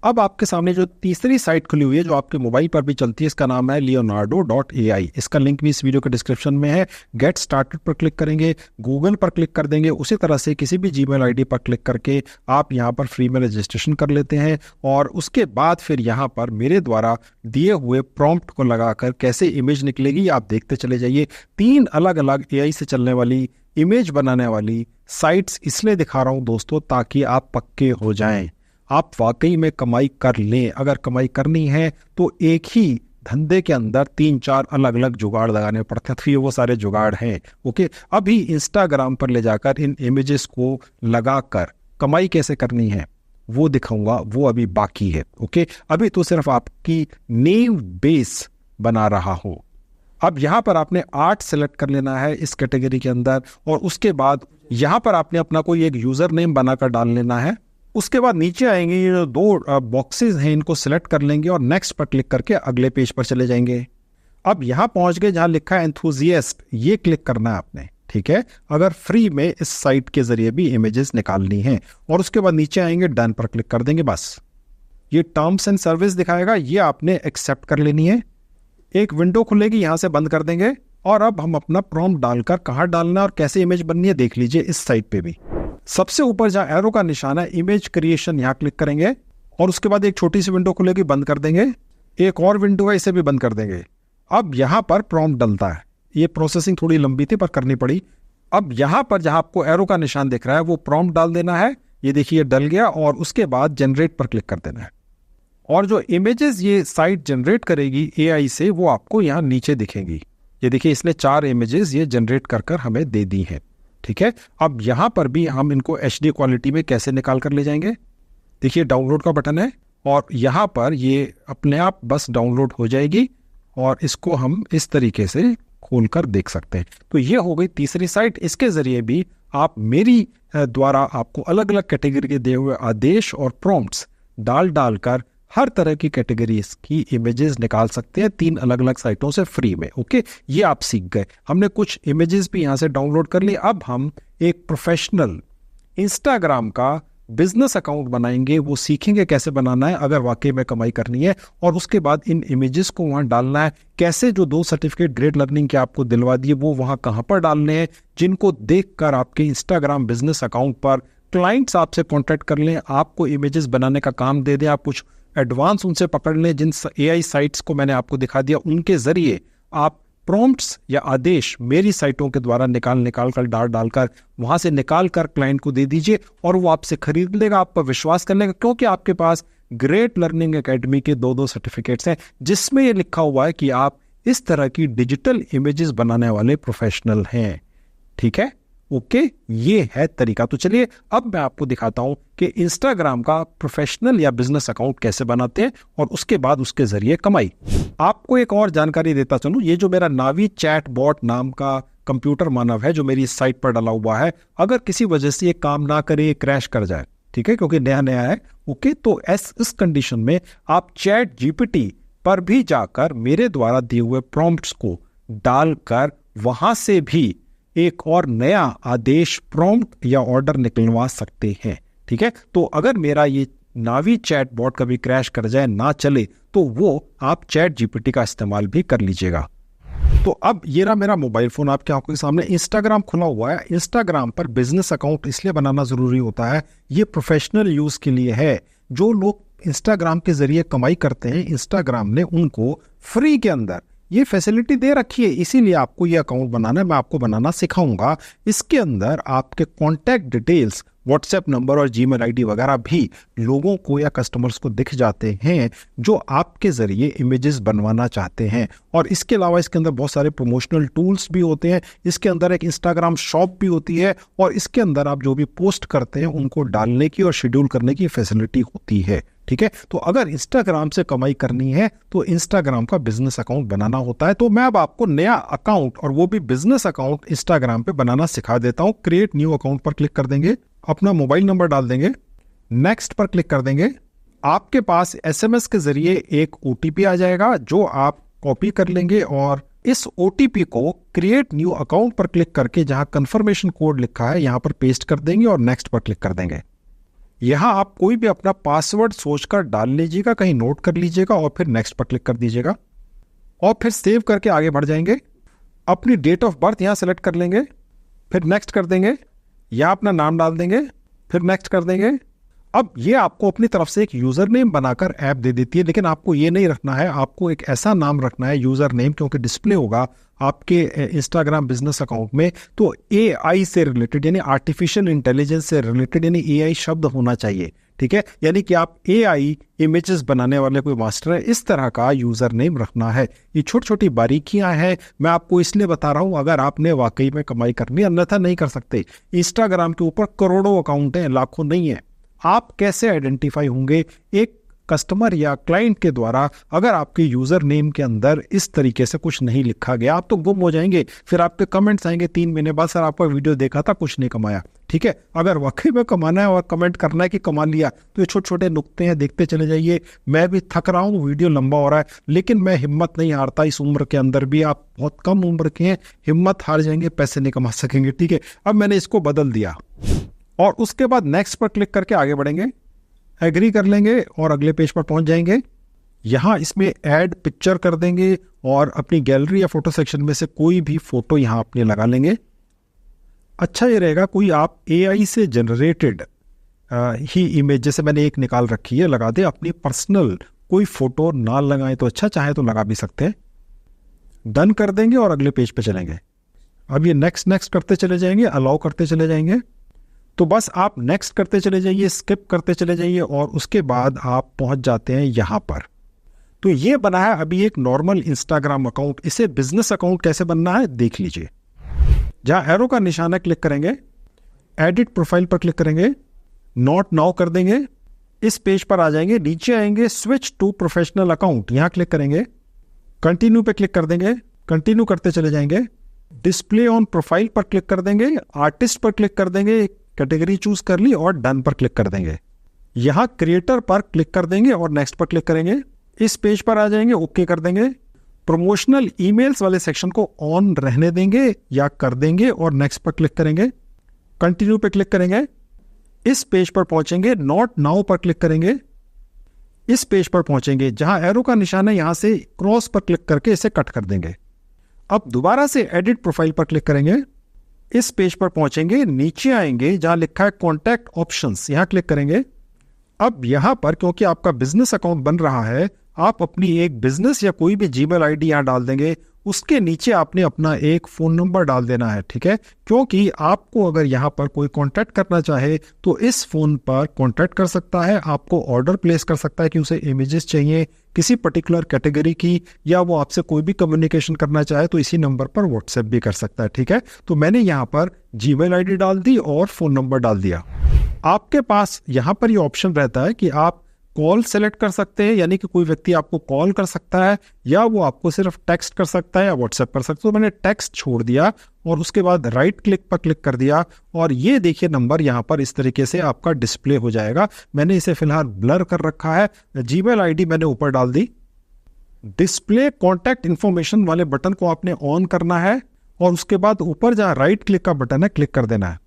A: अब आपके सामने जो तीसरी साइट खुली हुई है जो आपके मोबाइल पर भी चलती है, इसका नाम है leonardo.ai। इसका लिंक भी इस वीडियो के डिस्क्रिप्शन में है। गेट स्टार्टेड पर क्लिक करेंगे, गूगल पर क्लिक कर देंगे, उसी तरह से किसी भी जीमेल आईडी पर क्लिक करके आप यहां पर फ्री में रजिस्ट्रेशन कर लेते हैं और उसके बाद फिर यहां पर मेरे द्वारा दिए हुए प्रॉम्प्ट को लगाकर कैसे इमेज निकलेगी आप देखते चले जाइए। 3 अलग अलग एआई से चलने वाली इमेज बनाने वाली साइट्स इसलिए दिखा रहा हूं दोस्तों ताकि आप पक्के हो जाएं, आप वाकई में कमाई कर लें। अगर कमाई करनी है तो एक ही धंधे के अंदर 3-4 अलग अलग जुगाड़ लगाने पड़ते हैं, तो ये वो सारे जुगाड़ हैं। ओके, अभी इंस्टाग्राम पर ले जाकर इन इमेजेस को लगाकर कमाई कैसे करनी है वो दिखाऊंगा, वो अभी बाकी है। ओके, अभी तो सिर्फ आपकी नेम बेस बना रहा हूं। अब यहां पर आपने आर्ट सेलेक्ट कर लेना है इस कैटेगरी के अंदर और उसके बाद यहां पर आपने अपना कोई एक यूजर नेम बनाकर डाल लेना है। उसके बाद नीचे आएंगे, ये जो 2 बॉक्सेस हैं इनको सिलेक्ट कर लेंगे और नेक्स्ट पर क्लिक करके अगले पेज पर चले जाएंगे। अब यहां पहुंच गए जहां लिखा है एंथुजियास्ट, ये क्लिक करना है आपने। ठीक है, अगर फ्री में इस साइट के जरिए भी इमेजेस निकालनी है और उसके बाद नीचे आएंगे डन पर क्लिक कर देंगे। बस ये टर्म्स एंड सर्विस दिखाएगा, ये आपने एक्सेप्ट कर लेनी है। एक विंडो खुलेगी, यहां से बंद कर देंगे और अब हम अपना प्रॉम्प्ट डालकर कहां डालना है और कैसे इमेज बननी है देख लीजिए इस साइट पे भी। सबसे ऊपर जहां एरो का निशान है इमेज क्रिएशन, यहां क्लिक करेंगे और उसके बाद एक छोटी सी विंडो खुलेगी, बंद कर देंगे। एक और विंडो है, इसे भी बंद कर देंगे। अब यहां पर प्रॉम्प्ट डलता है, ये प्रोसेसिंग थोड़ी लंबी थी पर करनी पड़ी। अब यहां पर जहां आपको एरो का निशान दिख रहा है वो प्रॉम्प्ट डाल देना है। ये देखिए डल गया और उसके बाद जनरेट पर क्लिक कर देना है और जो इमेजेस ये साइट जनरेट करेगी एआई से वो आपको यहाँ नीचे दिखेंगी। ये देखिए इसने 4 इमेजेस ये जनरेट कर हमें दे दी हैं। ठीक है, अब यहाँ पर भी हम इनको HD क्वालिटी में कैसे निकाल कर ले जाएंगे। देखिए डाउनलोड का बटन है और यहाँ पर ये अपने आप बस डाउनलोड हो जाएगी और इसको हम इस तरीके से खोल कर देख सकते हैं। तो ये हो गई तीसरी साइट। इसके जरिए भी आप मेरी द्वारा आपको अलग अलग कैटेगरी के दिए हुए आदेश और प्रॉम्प्ट्स डाल कर हर तरह की कैटेगरीज की इमेजेस निकाल सकते हैं 3 अलग अलग साइटों से फ्री में। ओके, ये आप सीख गए। हमने कुछ इमेजेस भी यहां से डाउनलोड कर ली। अब हम एक प्रोफेशनल इंस्टाग्राम का बिजनेस अकाउंट बनाएंगे, वो सीखेंगे कैसे बनाना है अगर वाकई में कमाई करनी है और उसके बाद इन इमेजेस को वहां डालना है। कैसे जो 2 सर्टिफिकेट ग्रेट लर्निंग के आपको दिलवा दिए वो वहां कहां पर डालने हैं, जिनको देखकर आपके इंस्टाग्राम बिजनेस अकाउंट पर क्लाइंट्स आपसे कॉन्टैक्ट कर लें, आपको इमेजेस बनाने का काम दे दें, आप कुछ एडवांस उनसे पकड़ लें। जिन एआई साइट्स को मैंने आपको दिखा दिया उनके जरिए आप प्रॉम्प्ट्स या आदेश मेरी साइटों के द्वारा निकाल कर डालकर वहां से निकाल कर क्लाइंट को दे दीजिए और वो आपसे खरीद लेगा, आप पर विश्वास कर लेगा, क्योंकि आपके पास ग्रेट लर्निंग एकेडमी के 2 सर्टिफिकेट्स हैं जिसमें ये लिखा हुआ है कि आप इस तरह की डिजिटल इमेजेस बनाने वाले प्रोफेशनल हैं। ठीक है, ओके, ये है तरीका। तो चलिए अब मैं आपको दिखाता हूं कि इंस्टाग्राम का प्रोफेशनल या बिजनेस अकाउंट कैसे बनाते हैं और उसके बाद उसके जरिए कमाई। आपको एक और जानकारी देता चलूं, ये जो मेरा नावी चैट बॉट नाम का कंप्यूटर मानव है जो मेरी इस साइट पर डाला हुआ है, अगर किसी वजह से ये काम ना करे, क्रैश कर जाए, ठीक है, क्योंकि नया है, ओके, तो इस कंडीशन में आप चैट जीपीटी पर भी जाकर मेरे द्वारा दिए हुए प्रॉम्प्ट्स को डालकर वहां से भी एक और नया आदेश प्रॉम्प्ट या ऑर्डर निकलवा सकते हैं। ठीक है, तो अगर मेरा ये नावी चैट बॉट कभी क्रैश कर जाए, ना चले, तो वो आप चैट जीपीटी का इस्तेमाल भी कर लीजिएगा। तो अब ये रहा मेरा मोबाइल फोन आपके आंखों के सामने, इंस्टाग्राम खुला हुआ है। इंस्टाग्राम पर बिजनेस अकाउंट इसलिए बनाना जरूरी होता है, ये प्रोफेशनल यूज के लिए है। जो लोग इंस्टाग्राम के जरिए कमाई करते हैं, इंस्टाग्राम ने उनको फ्री के अंदर ये फैसिलिटी दे रखी है, इसीलिए आपको ये अकाउंट बनाना है। मैं आपको बनाना सिखाऊंगा। इसके अंदर आपके कॉन्टैक्ट डिटेल्स व्हाट्सएप नंबर और जीमेल आईडी वगैरह भी लोगों को या कस्टमर्स को दिख जाते हैं जो आपके ज़रिए इमेजेस बनवाना चाहते हैं। और इसके अलावा इसके अंदर बहुत सारे प्रमोशनल टूल्स भी होते हैं, इसके अंदर एक इंस्टाग्राम शॉप भी होती है और इसके अंदर आप जो भी पोस्ट करते हैं उनको डालने की और शेड्यूल करने की फैसिलिटी होती है। ठीक है, तो अगर इंस्टाग्राम से कमाई करनी है तो इंस्टाग्राम का बिजनेस अकाउंट बनाना होता है। तो मैं अब आपको नया अकाउंट और वो भी बिजनेस अकाउंट इंस्टाग्राम पे बनाना सिखा देता हूं। क्रिएट न्यू अकाउंट पर क्लिक कर देंगे, अपना मोबाइल नंबर डाल देंगे, नेक्स्ट पर क्लिक कर देंगे। आपके पास एसएमएस के जरिए एक ओटीपी आ जाएगा जो आप कॉपी कर लेंगे और इस ओटीपी को क्रिएट न्यू अकाउंट पर क्लिक करके जहां कंफर्मेशन कोड लिखा है यहां पर पेस्ट कर देंगे और नेक्स्ट पर क्लिक कर देंगे। यहां आप कोई भी अपना पासवर्ड सोचकर डाल लीजिएगा, कहीं नोट कर लीजिएगा और फिर नेक्स्ट पर क्लिक कर दीजिएगा और फिर सेव करके आगे बढ़ जाएंगे। अपनी डेट ऑफ बर्थ यहां सेलेक्ट कर लेंगे, फिर नेक्स्ट कर देंगे, यहां अपना नाम डाल देंगे, फिर नेक्स्ट कर देंगे। अब ये आपको अपनी तरफ से एक यूजर नेम बनाकर ऐप दे देती है, लेकिन आपको ये नहीं रखना है, आपको एक ऐसा नाम रखना है यूजर नेम, क्योंकि डिस्प्ले होगा आपके इंस्टाग्राम बिजनेस अकाउंट में तो एआई से रिलेटेड यानी आर्टिफिशियल इंटेलिजेंस से रिलेटेड यानी एआई शब्द होना चाहिए। ठीक है, यानी कि आप एआई इमेजेस बनाने वाले कोई मास्टर है, इस तरह का यूजर नेम रखना है। ये छोटी छोटी बारीकियां हैं, मैं आपको इसलिए बता रहा हूं अगर आपने वाकई में कमाई करनी, अन्यथा नहीं कर सकते। इंस्टाग्राम के ऊपर करोड़ों अकाउंट हैं, लाखों नहीं है। आप कैसे आइडेंटिफाई होंगे एक कस्टमर या क्लाइंट के द्वारा अगर आपके यूजर नेम के अंदर इस तरीके से कुछ नहीं लिखा गया? आप तो गुम हो जाएंगे, फिर आपके कमेंट्स आएंगे 3 महीने बाद, सर आपका वीडियो देखा था कुछ नहीं कमाया। ठीक है, अगर वाकई में कमाना है और कमेंट करना है कि कमा लिया तो ये छोटे छोटे नुक्ते हैं, देखते चले जाइए। मैं भी थक रहा हूँ, वीडियो लंबा हो रहा है, लेकिन मैं हिम्मत नहीं हारता। इस उम्र के अंदर भी आप बहुत कम उम्र के हैं, हिम्मत हार जाएंगे, पैसे नहीं कमा सकेंगे। ठीक है, अब मैंने इसको बदल दिया और उसके बाद नेक्स्ट पर क्लिक करके आगे बढ़ेंगे, एग्री कर लेंगे और अगले पेज पर पहुंच जाएंगे। यहां इसमें ऐड पिक्चर कर देंगे और अपनी गैलरी या फोटो सेक्शन में से कोई भी फोटो यहां अपने लगा लेंगे। अच्छा ये रहेगा कोई आप एआई से जनरेटेड ही इमेज, जैसे मैंने एक निकाल रखी है, लगा दे। अपनी पर्सनल कोई फोटो ना लगाएं तो अच्छा, चाहे तो लगा भी सकते हैं। डन कर देंगे और अगले पेज पे चलेंगे। अब ये नेक्स्ट नेक्स्ट करते चले जाएंगे, अलाउ करते चले जाएंगे। तो बस आप नेक्स्ट करते चले जाइए, स्किप करते चले जाइए और उसके बाद आप पहुंच जाते हैं यहां पर। तो ये बना है अभी एक नॉर्मल इंस्टाग्राम अकाउंट। इसे बिजनेस अकाउंट कैसे बनना है देख लीजिए। जहां एरो का निशान है क्लिक करेंगे, एडिट प्रोफाइल पर क्लिक करेंगे, नॉट नाउ कर देंगे, इस पेज पर आ जाएंगे। नीचे आएंगे स्विच टू प्रोफेशनल अकाउंट, यहां क्लिक करेंगे, कंटिन्यू पे क्लिक कर देंगे, कंटिन्यू करते चले जाएंगे। डिस्प्ले ऑन प्रोफाइल पर क्लिक कर देंगे, आर्टिस्ट पर क्लिक कर देंगे, कैटेगरी चूज कर ली और डन पर क्लिक कर देंगे। यहां क्रिएटर पर क्लिक कर देंगे और नेक्स्ट पर क्लिक करेंगे। इस पेज पर आ जाएंगे, ओके कर देंगे। प्रमोशनल ईमेल्स वाले सेक्शन को ऑन रहने देंगे या कर देंगे और नेक्स्ट पर क्लिक करेंगे, कंटिन्यू पे क्लिक करेंगे। इस पेज पर पहुंचेंगे, नॉट नाउ पर क्लिक करेंगे, इस पेज पर पहुंचेंगे। जहां एरो का निशान है यहां से क्रॉस पर क्लिक करके इसे कट कर देंगे। अब दोबारा से एडिट प्रोफाइल पर क्लिक करेंगे, इस पेज पर पहुंचेंगे, नीचे आएंगे जहां लिखा है कॉन्टैक्ट ऑप्शंस, यहां क्लिक करेंगे। अब यहां पर क्योंकि आपका बिजनेस अकाउंट बन रहा है, आप अपनी एक बिजनेस या कोई भी जीमेल आईडी यहां डाल देंगे। उसके नीचे आपने अपना एक फोन नंबर डाल देना है। ठीक है, क्योंकि आपको अगर यहां पर कोई कांटेक्ट करना चाहे तो इस फोन पर कांटेक्ट कर सकता है, आपको ऑर्डर प्लेस कर सकता है कि उसे इमेजेस चाहिए किसी पर्टिकुलर कैटेगरी की, या वो आपसे कोई भी कम्युनिकेशन करना चाहे तो इसी नंबर पर व्हाट्सएप भी कर सकता है। ठीक है, तो मैंने यहां पर जीमेल आईडी डाल दी और फोन नंबर डाल दिया। आपके पास यहां पर ये ऑप्शन रहता है कि आप कॉल सेलेक्ट कर सकते हैं, यानी कि कोई व्यक्ति आपको कॉल कर सकता है या वो आपको सिर्फ टेक्स्ट कर सकता है या व्हाट्सएप कर सकता है। तो मैंने टेक्स्ट छोड़ दिया और उसके बाद राइट क्लिक पर क्लिक कर दिया और ये देखिए नंबर यहाँ पर इस तरीके से आपका डिस्प्ले हो जाएगा। मैंने इसे फिलहाल ब्लर कर रखा है। जीमेल आईडी मैंने ऊपर डाल दी। डिस्प्ले कॉन्टैक्ट इन्फॉर्मेशन वाले बटन को आपने ऑन करना है और उसके बाद ऊपर जहाँ राइट क्लिक का बटन है क्लिक कर देना है।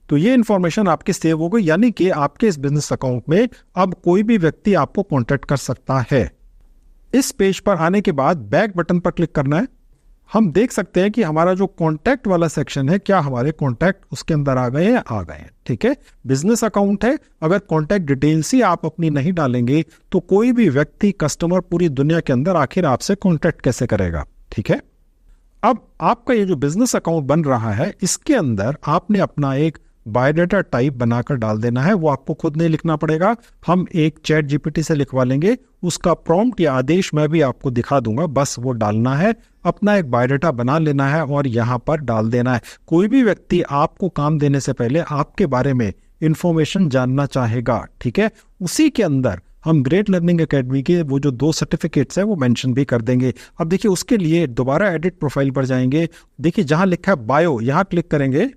A: तो ये इंफॉर्मेशन आपकी सेव हो गई, यानी कि आपके इस बिजनेस अकाउंट में अब कोई भी व्यक्ति आपको कांटेक्ट कर सकता है। इस पेज पर आने के बाद बैक बटन पर क्लिक करना है। हम देख सकते हैं कि हमारा जो कांटेक्ट वाला सेक्शन है, क्या हमारे कांटेक्ट उसके अंदर आ गए हैं? आ गए हैं। ठीक है, बिजनेस अकाउंट है, अगर कांटेक्ट डिटेल्स ही आप अपनी नहीं डालेंगे तो कोई भी व्यक्ति कस्टमर पूरी दुनिया के अंदर आखिर आपसे कांटेक्ट कैसे करेगा? ठीक है, अब आपका ये जो बिजनेस अकाउंट बन रहा है इसके अंदर आपने अपना एक बायोडाटा टाइप बनाकर डाल देना है। वो आपको खुद नहीं लिखना पड़ेगा, हम एक चैट जीपीटी से लिखवा लेंगे। उसका प्रॉम्प्ट या आदेश मैं भी आपको दिखा दूंगा, बस वो डालना है, अपना एक बायोडाटा बना लेना है और यहाँ पर डाल देना है। कोई भी व्यक्ति आपको काम देने से पहले आपके बारे में इंफॉर्मेशन जानना चाहेगा, ठीक है। उसी के अंदर हम ग्रेट लर्निंग एकेडमी के वो जो 2 सर्टिफिकेट्स हैं वो मेंशन भी कर देंगे। अब देखिए उसके लिए दोबारा एडिट प्रोफाइल पर जाएंगे, देखिए जहां लिखा है बायो, यहां क्लिक करेंगे।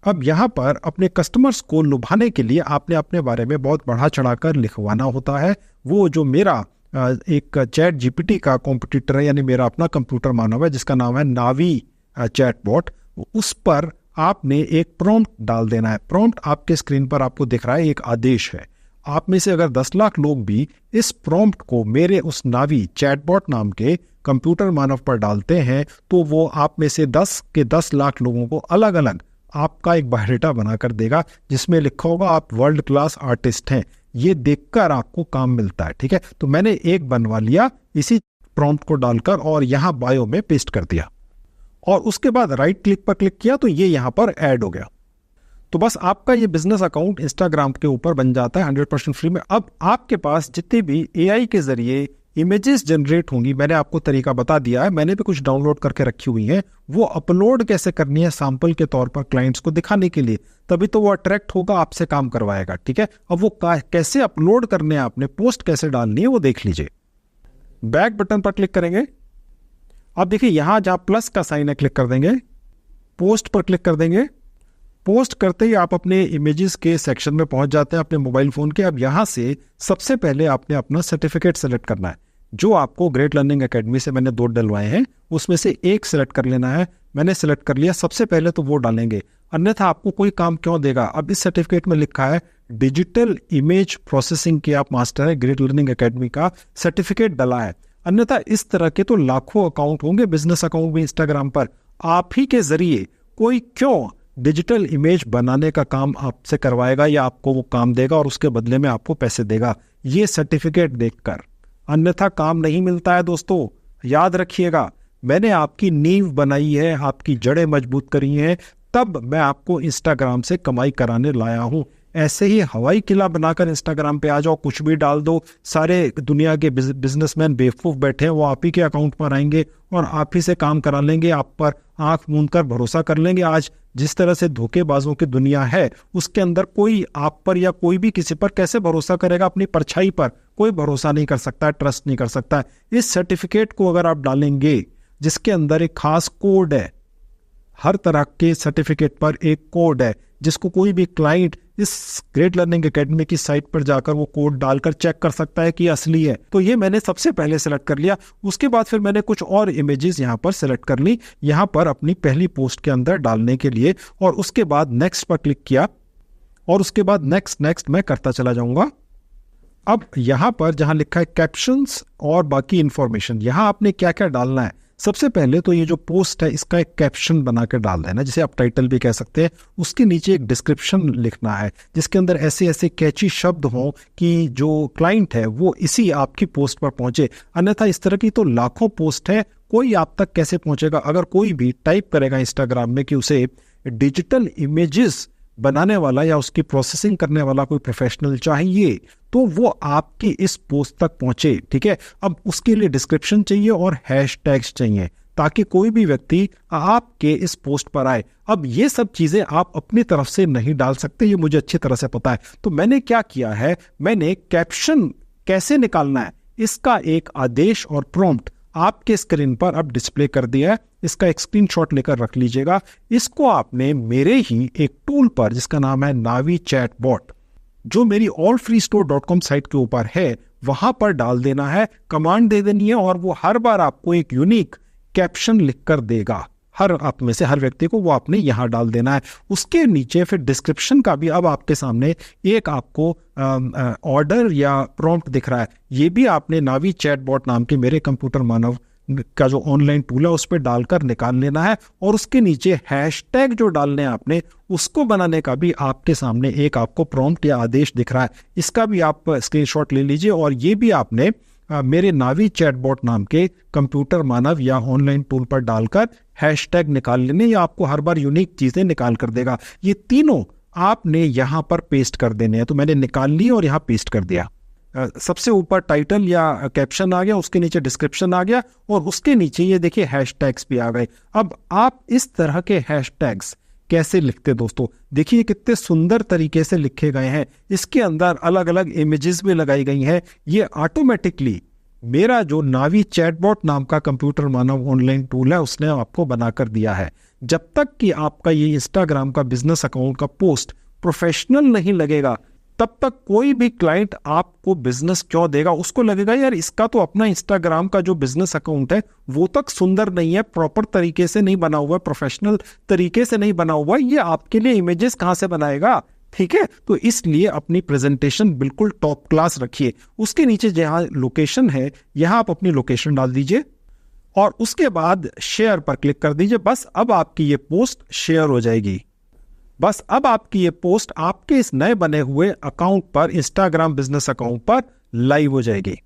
A: अब यहाँ पर अपने कस्टमर्स को लुभाने के लिए आपने अपने बारे में बहुत बढ़ा चढ़ाकर लिखवाना होता है। वो जो मेरा एक चैट जीपीटी का कॉम्पिटिटर है, यानी मेरा अपना कंप्यूटर मानव है जिसका नाम है नावी चैटबॉट, उस पर आपने एक प्रॉम्प्ट डाल देना है। प्रॉम्प्ट आपके स्क्रीन पर आपको दिख रहा है, एक आदेश है। आप में से अगर 10 लाख लोग भी इस प्रॉम्प्ट को मेरे उस नावी चैटबॉट नाम के कंप्यूटर मानव पर डालते हैं तो वो आप में से 10 के 10 लाख लोगों को अलग अलग आपका एक बायोडाटा बनाकर देगा जिसमें लिखा होगा आप वर्ल्ड क्लास आर्टिस्ट हैं। ये देखकर आपको काम मिलता है, ठीक है। तो मैंने एक बनवा लिया इसी प्रॉम्प्ट को डालकर और यहाँ बायो में पेस्ट कर दिया और उसके बाद राइट क्लिक पर क्लिक किया तो ये यहाँ पर ऐड हो गया। तो बस आपका ये बिजनेस अकाउंट इंस्टाग्राम के ऊपर बन जाता है 100% फ्री में। अब आपके पास जितनी भी एआई के जरिए इमेजेस जनरेट होंगी, मैंने आपको तरीका बता दिया है, मैंने भी कुछ डाउनलोड करके रखी हुई हैं, वो अपलोड कैसे करनी है सैंपल के तौर पर क्लाइंट्स को दिखाने के लिए, तभी तो वो अट्रैक्ट होगा, आपसे काम करवाएगा, ठीक है। अब वो कैसे अपलोड करने हैं, आपने पोस्ट कैसे डालनी है वो देख लीजिए। बैक बटन पर क्लिक करेंगे। अब देखिए यहां जहां प्लस का साइन है क्लिक कर देंगे, पोस्ट पर क्लिक कर देंगे। पोस्ट करते ही आप अपने इमेजेस के सेक्शन में पहुंच जाते हैं अपने मोबाइल फोन के। अब यहां से सबसे पहले आपने अपना सर्टिफिकेट सेलेक्ट करना है, जो आपको ग्रेट लर्निंग एकेडमी से मैंने 2 डलवाए हैं उसमें से एक सेलेक्ट कर लेना है। मैंने सेलेक्ट कर लिया, सबसे पहले तो वो डालेंगे, अन्यथा आपको कोई काम क्यों देगा। अब इस सर्टिफिकेट में लिखा है डिजिटल इमेज प्रोसेसिंग के आप मास्टर है, ग्रेट लर्निंग एकेडमी का सर्टिफिकेट डला है। अन्यथा इस तरह के तो लाखों अकाउंट होंगे, बिजनेस अकाउंट भी इंस्टाग्राम पर, आप ही के जरिए कोई क्यों डिजिटल इमेज बनाने का काम आपसे करवाएगा या आपको वो काम देगा और उसके बदले में आपको पैसे देगा ये सर्टिफिकेट देखकर, अन्यथा काम नहीं मिलता है। दोस्तों याद रखिएगा, मैंने आपकी नींव बनाई है, आपकी जड़ें मजबूत करी हैं, तब मैं आपको इंस्टाग्राम से कमाई कराने लाया हूं। ऐसे ही हवाई किला बनाकर इंस्टाग्राम पे आ जाओ, कुछ भी डाल दो, सारे दुनिया के बिजनेसमैन बेवकूफ बैठे हैं, वो आप ही के अकाउंट पर आएंगे और आप ही से काम करा लेंगे, आप पर आंख मूंद कर भरोसा कर लेंगे। आज जिस तरह से धोखेबाजों की दुनिया है उसके अंदर कोई आप पर या कोई भी किसी पर कैसे भरोसा करेगा, अपनी परछाई पर कोई भरोसा नहीं कर सकता, ट्रस्ट नहीं कर सकता। इस सर्टिफिकेट को अगर आप डालेंगे जिसके अंदर एक खास कोड है, हर तरह के सर्टिफिकेट पर एक कोड है जिसको कोई भी क्लाइंट इस ग्रेट लर्निंग एकेडमी की साइट पर जाकर वो कोड डालकर चेक कर सकता है कि असली है। तो ये मैंने सबसे पहले सेलेक्ट कर लिया। उसके बाद फिर मैंने कुछ और इमेजेस यहाँ पर सेलेक्ट कर ली, यहाँ पर अपनी पहली पोस्ट के अंदर डालने के लिए, और उसके बाद नेक्स्ट पर क्लिक किया और उसके बाद नेक्स्ट मैं करता चला जाऊंगा। अब यहाँ पर जहाँ लिखा है कैप्शंस और बाकी इंफॉर्मेशन, यहाँ आपने क्या क्या डालना है। सबसे पहले तो ये जो पोस्ट है इसका एक कैप्शन बनाकर डाल देना, जिसे आप टाइटल भी कह सकते हैं। उसके नीचे एक डिस्क्रिप्शन लिखना है जिसके अंदर ऐसे ऐसे कैची शब्द हों कि जो क्लाइंट है वो इसी आपकी पोस्ट पर पहुंचे। अन्यथा इस तरह की तो लाखों पोस्ट है, कोई आप तक कैसे पहुंचेगा। अगर कोई भी टाइप करेगा इंस्टाग्राम में कि उसे डिजिटल इमेजेस बनाने वाला या उसकी प्रोसेसिंग करने वाला कोई प्रोफेशनल चाहिए, तो वो आपकी इस पोस्ट तक पहुंचे, ठीक है। अब उसके लिए डिस्क्रिप्शन चाहिए और हैशटैग्स चाहिए ताकि कोई भी व्यक्ति आपके इस पोस्ट पर आए। अब ये सब चीजें आप अपनी तरफ से नहीं डाल सकते, ये मुझे अच्छी तरह से पता है। तो मैंने क्या किया है, मैंने कैप्शन कैसे निकालना है इसका एक आदेश और प्रॉम्प्ट आपके स्क्रीन पर अब डिस्प्ले कर दिया है। इसका एक स्क्रीनशॉट लेकर रख लीजिएगा। इसको आपने मेरे ही एक टूल पर जिसका नाम है नावी चैटबॉट, जो मेरी allfreestore.com साइट के ऊपर है, वहां पर डाल देना है। कमांड दे देनी है और वो हर बार आपको एक यूनिक कैप्शन लिखकर देगा। हर आप में से हर व्यक्ति को वो आपने यहां डाल देना है। उसके नीचे फिर डिस्क्रिप्शन का भी अब आपके सामने एक आपको ऑर्डर या प्रॉम्प्ट दिख रहा है। ये भी आपने नावी चैटबॉट नाम के मेरे कंप्यूटर मानव का जो ऑनलाइन टूल है उस पर डालकर निकाल लेना है। और उसके नीचे हैशटैग जो डालने हैं आपने, उसको बनाने का भी आपके सामने एक आपको प्रॉम्प्ट या आदेश दिख रहा है। इसका भी आप स्क्रीनशॉट ले लीजिए और ये भी आपने मेरे नावी चैटबॉट नाम के कंप्यूटर मानव या ऑनलाइन टूल पर डालकर हैशटैग निकाल लेने, या आपको हर बार यूनिक चीजें निकाल कर देगा। ये तीनों आपने यहाँ पर पेस्ट कर देने हैं। तो मैंने निकाल ली और यहाँ पेस्ट कर दिया। सबसे ऊपर टाइटल या कैप्शन आ गया, उसके नीचे डिस्क्रिप्शन आ गया और उसके नीचे ये देखिए हैशटैग्स भी आ गए। अब आप इस तरह के हैशटैग्स कैसे लिखते दोस्तों, देखिए कितने सुंदर तरीके से लिखे गए हैं। इसके अंदर अलग अलग इमेजेस भी लगाई गई हैं। ये ऑटोमेटिकली मेरा जो नावी चैटबॉट नाम का कंप्यूटर मानव ऑनलाइन टूल है उसने आपको बनाकर दिया है। जब तक कि आपका ये इंस्टाग्राम का बिजनेस अकाउंट का पोस्ट प्रोफेशनल नहीं लगेगा तब तक कोई भी क्लाइंट आपको बिजनेस क्यों देगा। उसको लगेगा यार इसका तो अपना इंस्टाग्राम का जो बिजनेस अकाउंट है वो तक सुंदर नहीं है, प्रॉपर तरीके से नहीं बना हुआ है, प्रोफेशनल तरीके से नहीं बना हुआ है, ये आपके लिए इमेजेस कहां से बनाएगा। ठीक है, तो इसलिए अपनी प्रेजेंटेशन बिल्कुल टॉप क्लास रखिए। उसके नीचे जहां लोकेशन है यहां आप अपनी लोकेशन डाल दीजिए और उसके बाद शेयर पर क्लिक कर दीजिए। बस अब आपकी ये पोस्ट शेयर हो जाएगी। बस अब आपकी ये पोस्ट आपके इस नए बने हुए अकाउंट पर, इंस्टाग्राम बिजनेस अकाउंट पर लाइव हो जाएगी।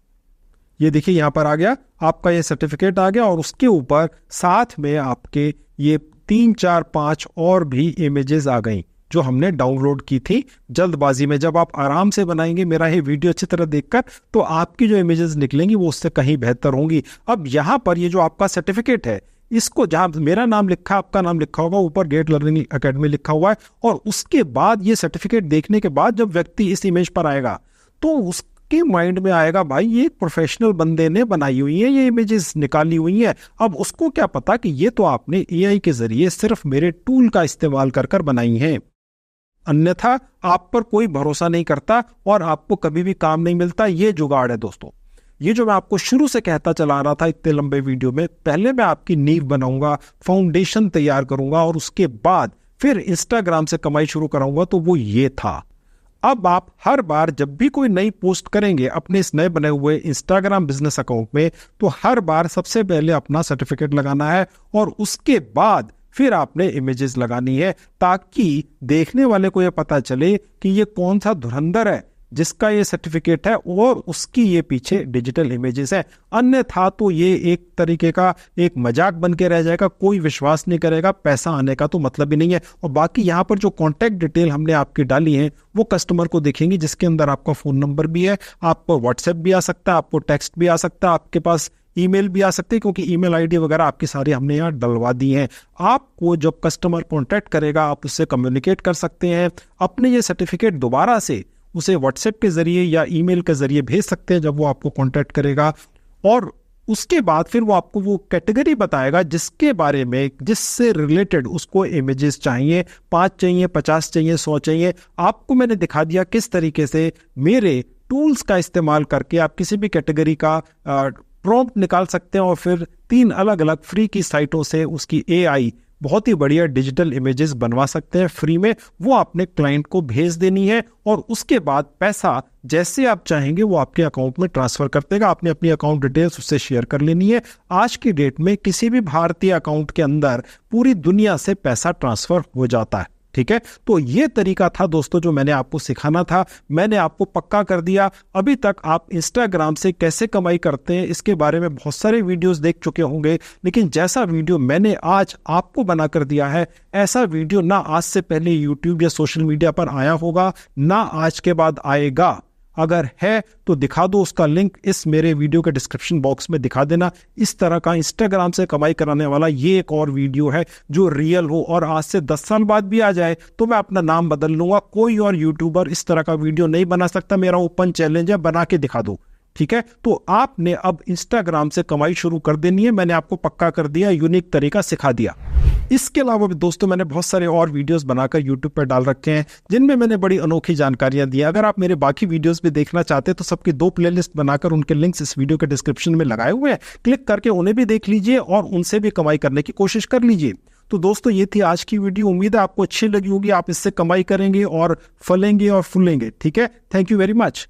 A: ये देखिए यहां पर आ गया आपका ये सर्टिफिकेट आ गया और उसके ऊपर साथ में आपके ये 3 4 5 और भी इमेजेस आ गई जो हमने डाउनलोड की थी जल्दबाजी में। जब आप आराम से बनाएंगे मेरा ये वीडियो अच्छी तरह देखकर, तो आपकी जो इमेजेस निकलेंगी वो उससे कहीं बेहतर होंगी। अब यहाँ पर ये जो आपका सर्टिफिकेट है, इसको जहां मेरा नाम लिखा, आपका नाम लिखा होगा, ऊपर गेट लर्निंग एकेडमी लिखा हुआ है, और उसके बाद ये सर्टिफिकेट देखने के बाद जब व्यक्ति इस इमेज पर आएगा तो उसके माइंड में आएगा भाई ये प्रोफेशनल बंदे ने बनाई हुई है, ये इमेजेस निकाली हुई है। अब उसको क्या पता कि ये तो आपने एआई के जरिए सिर्फ मेरे टूल का इस्तेमाल कर बनाई है, अन्यथा आप पर कोई भरोसा नहीं करता और आपको कभी भी काम नहीं मिलता। ये जुगाड़ है दोस्तों। ये जो मैं आपको शुरू से कहता चला रहा था इतने लंबे वीडियो में, पहले मैं आपकी नींव बनाऊंगा, फाउंडेशन तैयार करूंगा और उसके बाद फिर इंस्टाग्राम से कमाई शुरू कराऊंगा, तो वो ये था। अब आप हर बार जब भी कोई नई पोस्ट करेंगे अपने इस नए बने हुए इंस्टाग्राम बिजनेस अकाउंट में, तो हर बार सबसे पहले अपना सर्टिफिकेट लगाना है और उसके बाद फिर आपने इमेजेस लगानी है, ताकि देखने वाले को यह पता चले कि ये कौन सा धुरंधर है जिसका ये सर्टिफिकेट है और उसकी ये पीछे डिजिटल इमेजेस है। अन्यथा तो ये एक तरीके का एक मजाक बन के रह जाएगा, कोई विश्वास नहीं करेगा, पैसा आने का तो मतलब ही नहीं है। और बाकी यहाँ पर जो कॉन्टैक्ट डिटेल हमने आपकी डाली है वो कस्टमर को देखेंगे, जिसके अंदर आपका फोन नंबर भी है, आपको व्हाट्सएप भी आ सकता है, आपको टेक्स्ट भी आ सकता है, आपके पास ईमेल भी आ सकते हैं, क्योंकि ईमेल आईडी वगैरह आपकी सारी हमने यहाँ डलवा दी हैं। आपको जब कस्टमर कॉन्टैक्ट करेगा आप उससे कम्युनिकेट कर सकते हैं, अपने ये सर्टिफिकेट दोबारा से उसे व्हाट्सएप के जरिए या ईमेल के जरिए भेज सकते हैं जब वो आपको कांटेक्ट करेगा, और उसके बाद फिर वो आपको वो कैटेगरी बताएगा जिसके बारे में, जिससे रिलेटेड उसको इमेजेस चाहिए, 5 चाहिए, 50 चाहिए, 100 चाहिए। आपको मैंने दिखा दिया किस तरीके से मेरे टूल्स का इस्तेमाल करके आप किसी भी कैटेगरी का प्रॉम्प्ट निकाल सकते हैं और फिर 3 अलग अलग फ्री की साइटों से उसकी एआई बहुत ही बढ़िया डिजिटल इमेजेस बनवा सकते हैं फ्री में। वो आपने क्लाइंट को भेज देनी है और उसके बाद पैसा जैसे आप चाहेंगे वो आपके अकाउंट में ट्रांसफर कर देगा। आपने अपनी अकाउंट डिटेल्स उससे शेयर कर लेनी है। आज की डेट में किसी भी भारतीय अकाउंट के अंदर पूरी दुनिया से पैसा ट्रांसफर हो जाता है। ठीक है, तो ये तरीका था दोस्तों जो मैंने आपको सिखाना था, मैंने आपको पक्का कर दिया। अभी तक आप इंस्टाग्राम से कैसे कमाई करते हैं इसके बारे में बहुत सारे वीडियोस देख चुके होंगे, लेकिन जैसा वीडियो मैंने आज आपको बना कर दिया है, ऐसा वीडियो ना आज से पहले यूट्यूब या सोशल मीडिया पर आया होगा, ना आज के बाद आएगा। अगर है तो दिखा दो, उसका लिंक इस मेरे वीडियो के डिस्क्रिप्शन बॉक्स में दिखा देना। इस तरह का इंस्टाग्राम से कमाई कराने वाला ये एक और वीडियो है जो रियल हो, और आज से 10 साल बाद भी आ जाए तो मैं अपना नाम बदल लूंगा। कोई और यूट्यूबर इस तरह का वीडियो नहीं बना सकता, मेरा ओपन चैलेंज है, बना के दिखा दो। ठीक है, तो आपने अब इंस्टाग्राम से कमाई शुरू कर देनी है, मैंने आपको पक्का कर दिया, यूनिक तरीका सिखा दिया। इसके अलावा भी दोस्तों मैंने बहुत सारे और वीडियोस बनाकर यूट्यूब पर डाल रखे हैं जिनमें मैंने बड़ी अनोखी जानकारियां दी। अगर आप मेरे बाकी वीडियोस भी देखना चाहते हैं तो सबकी 2 प्लेलिस्ट बनाकर उनके लिंक्स इस वीडियो के डिस्क्रिप्शन में लगाए हुए हैं, क्लिक करके उन्हें भी देख लीजिए और उनसे भी कमाई करने की कोशिश कर लीजिए। तो दोस्तों ये थी आज की वीडियो, उम्मीद है आपको अच्छी लगी होगी, आप इससे कमाई करेंगे और फलेंगे और फूलेंगे। ठीक है, थैंक यू वेरी मच।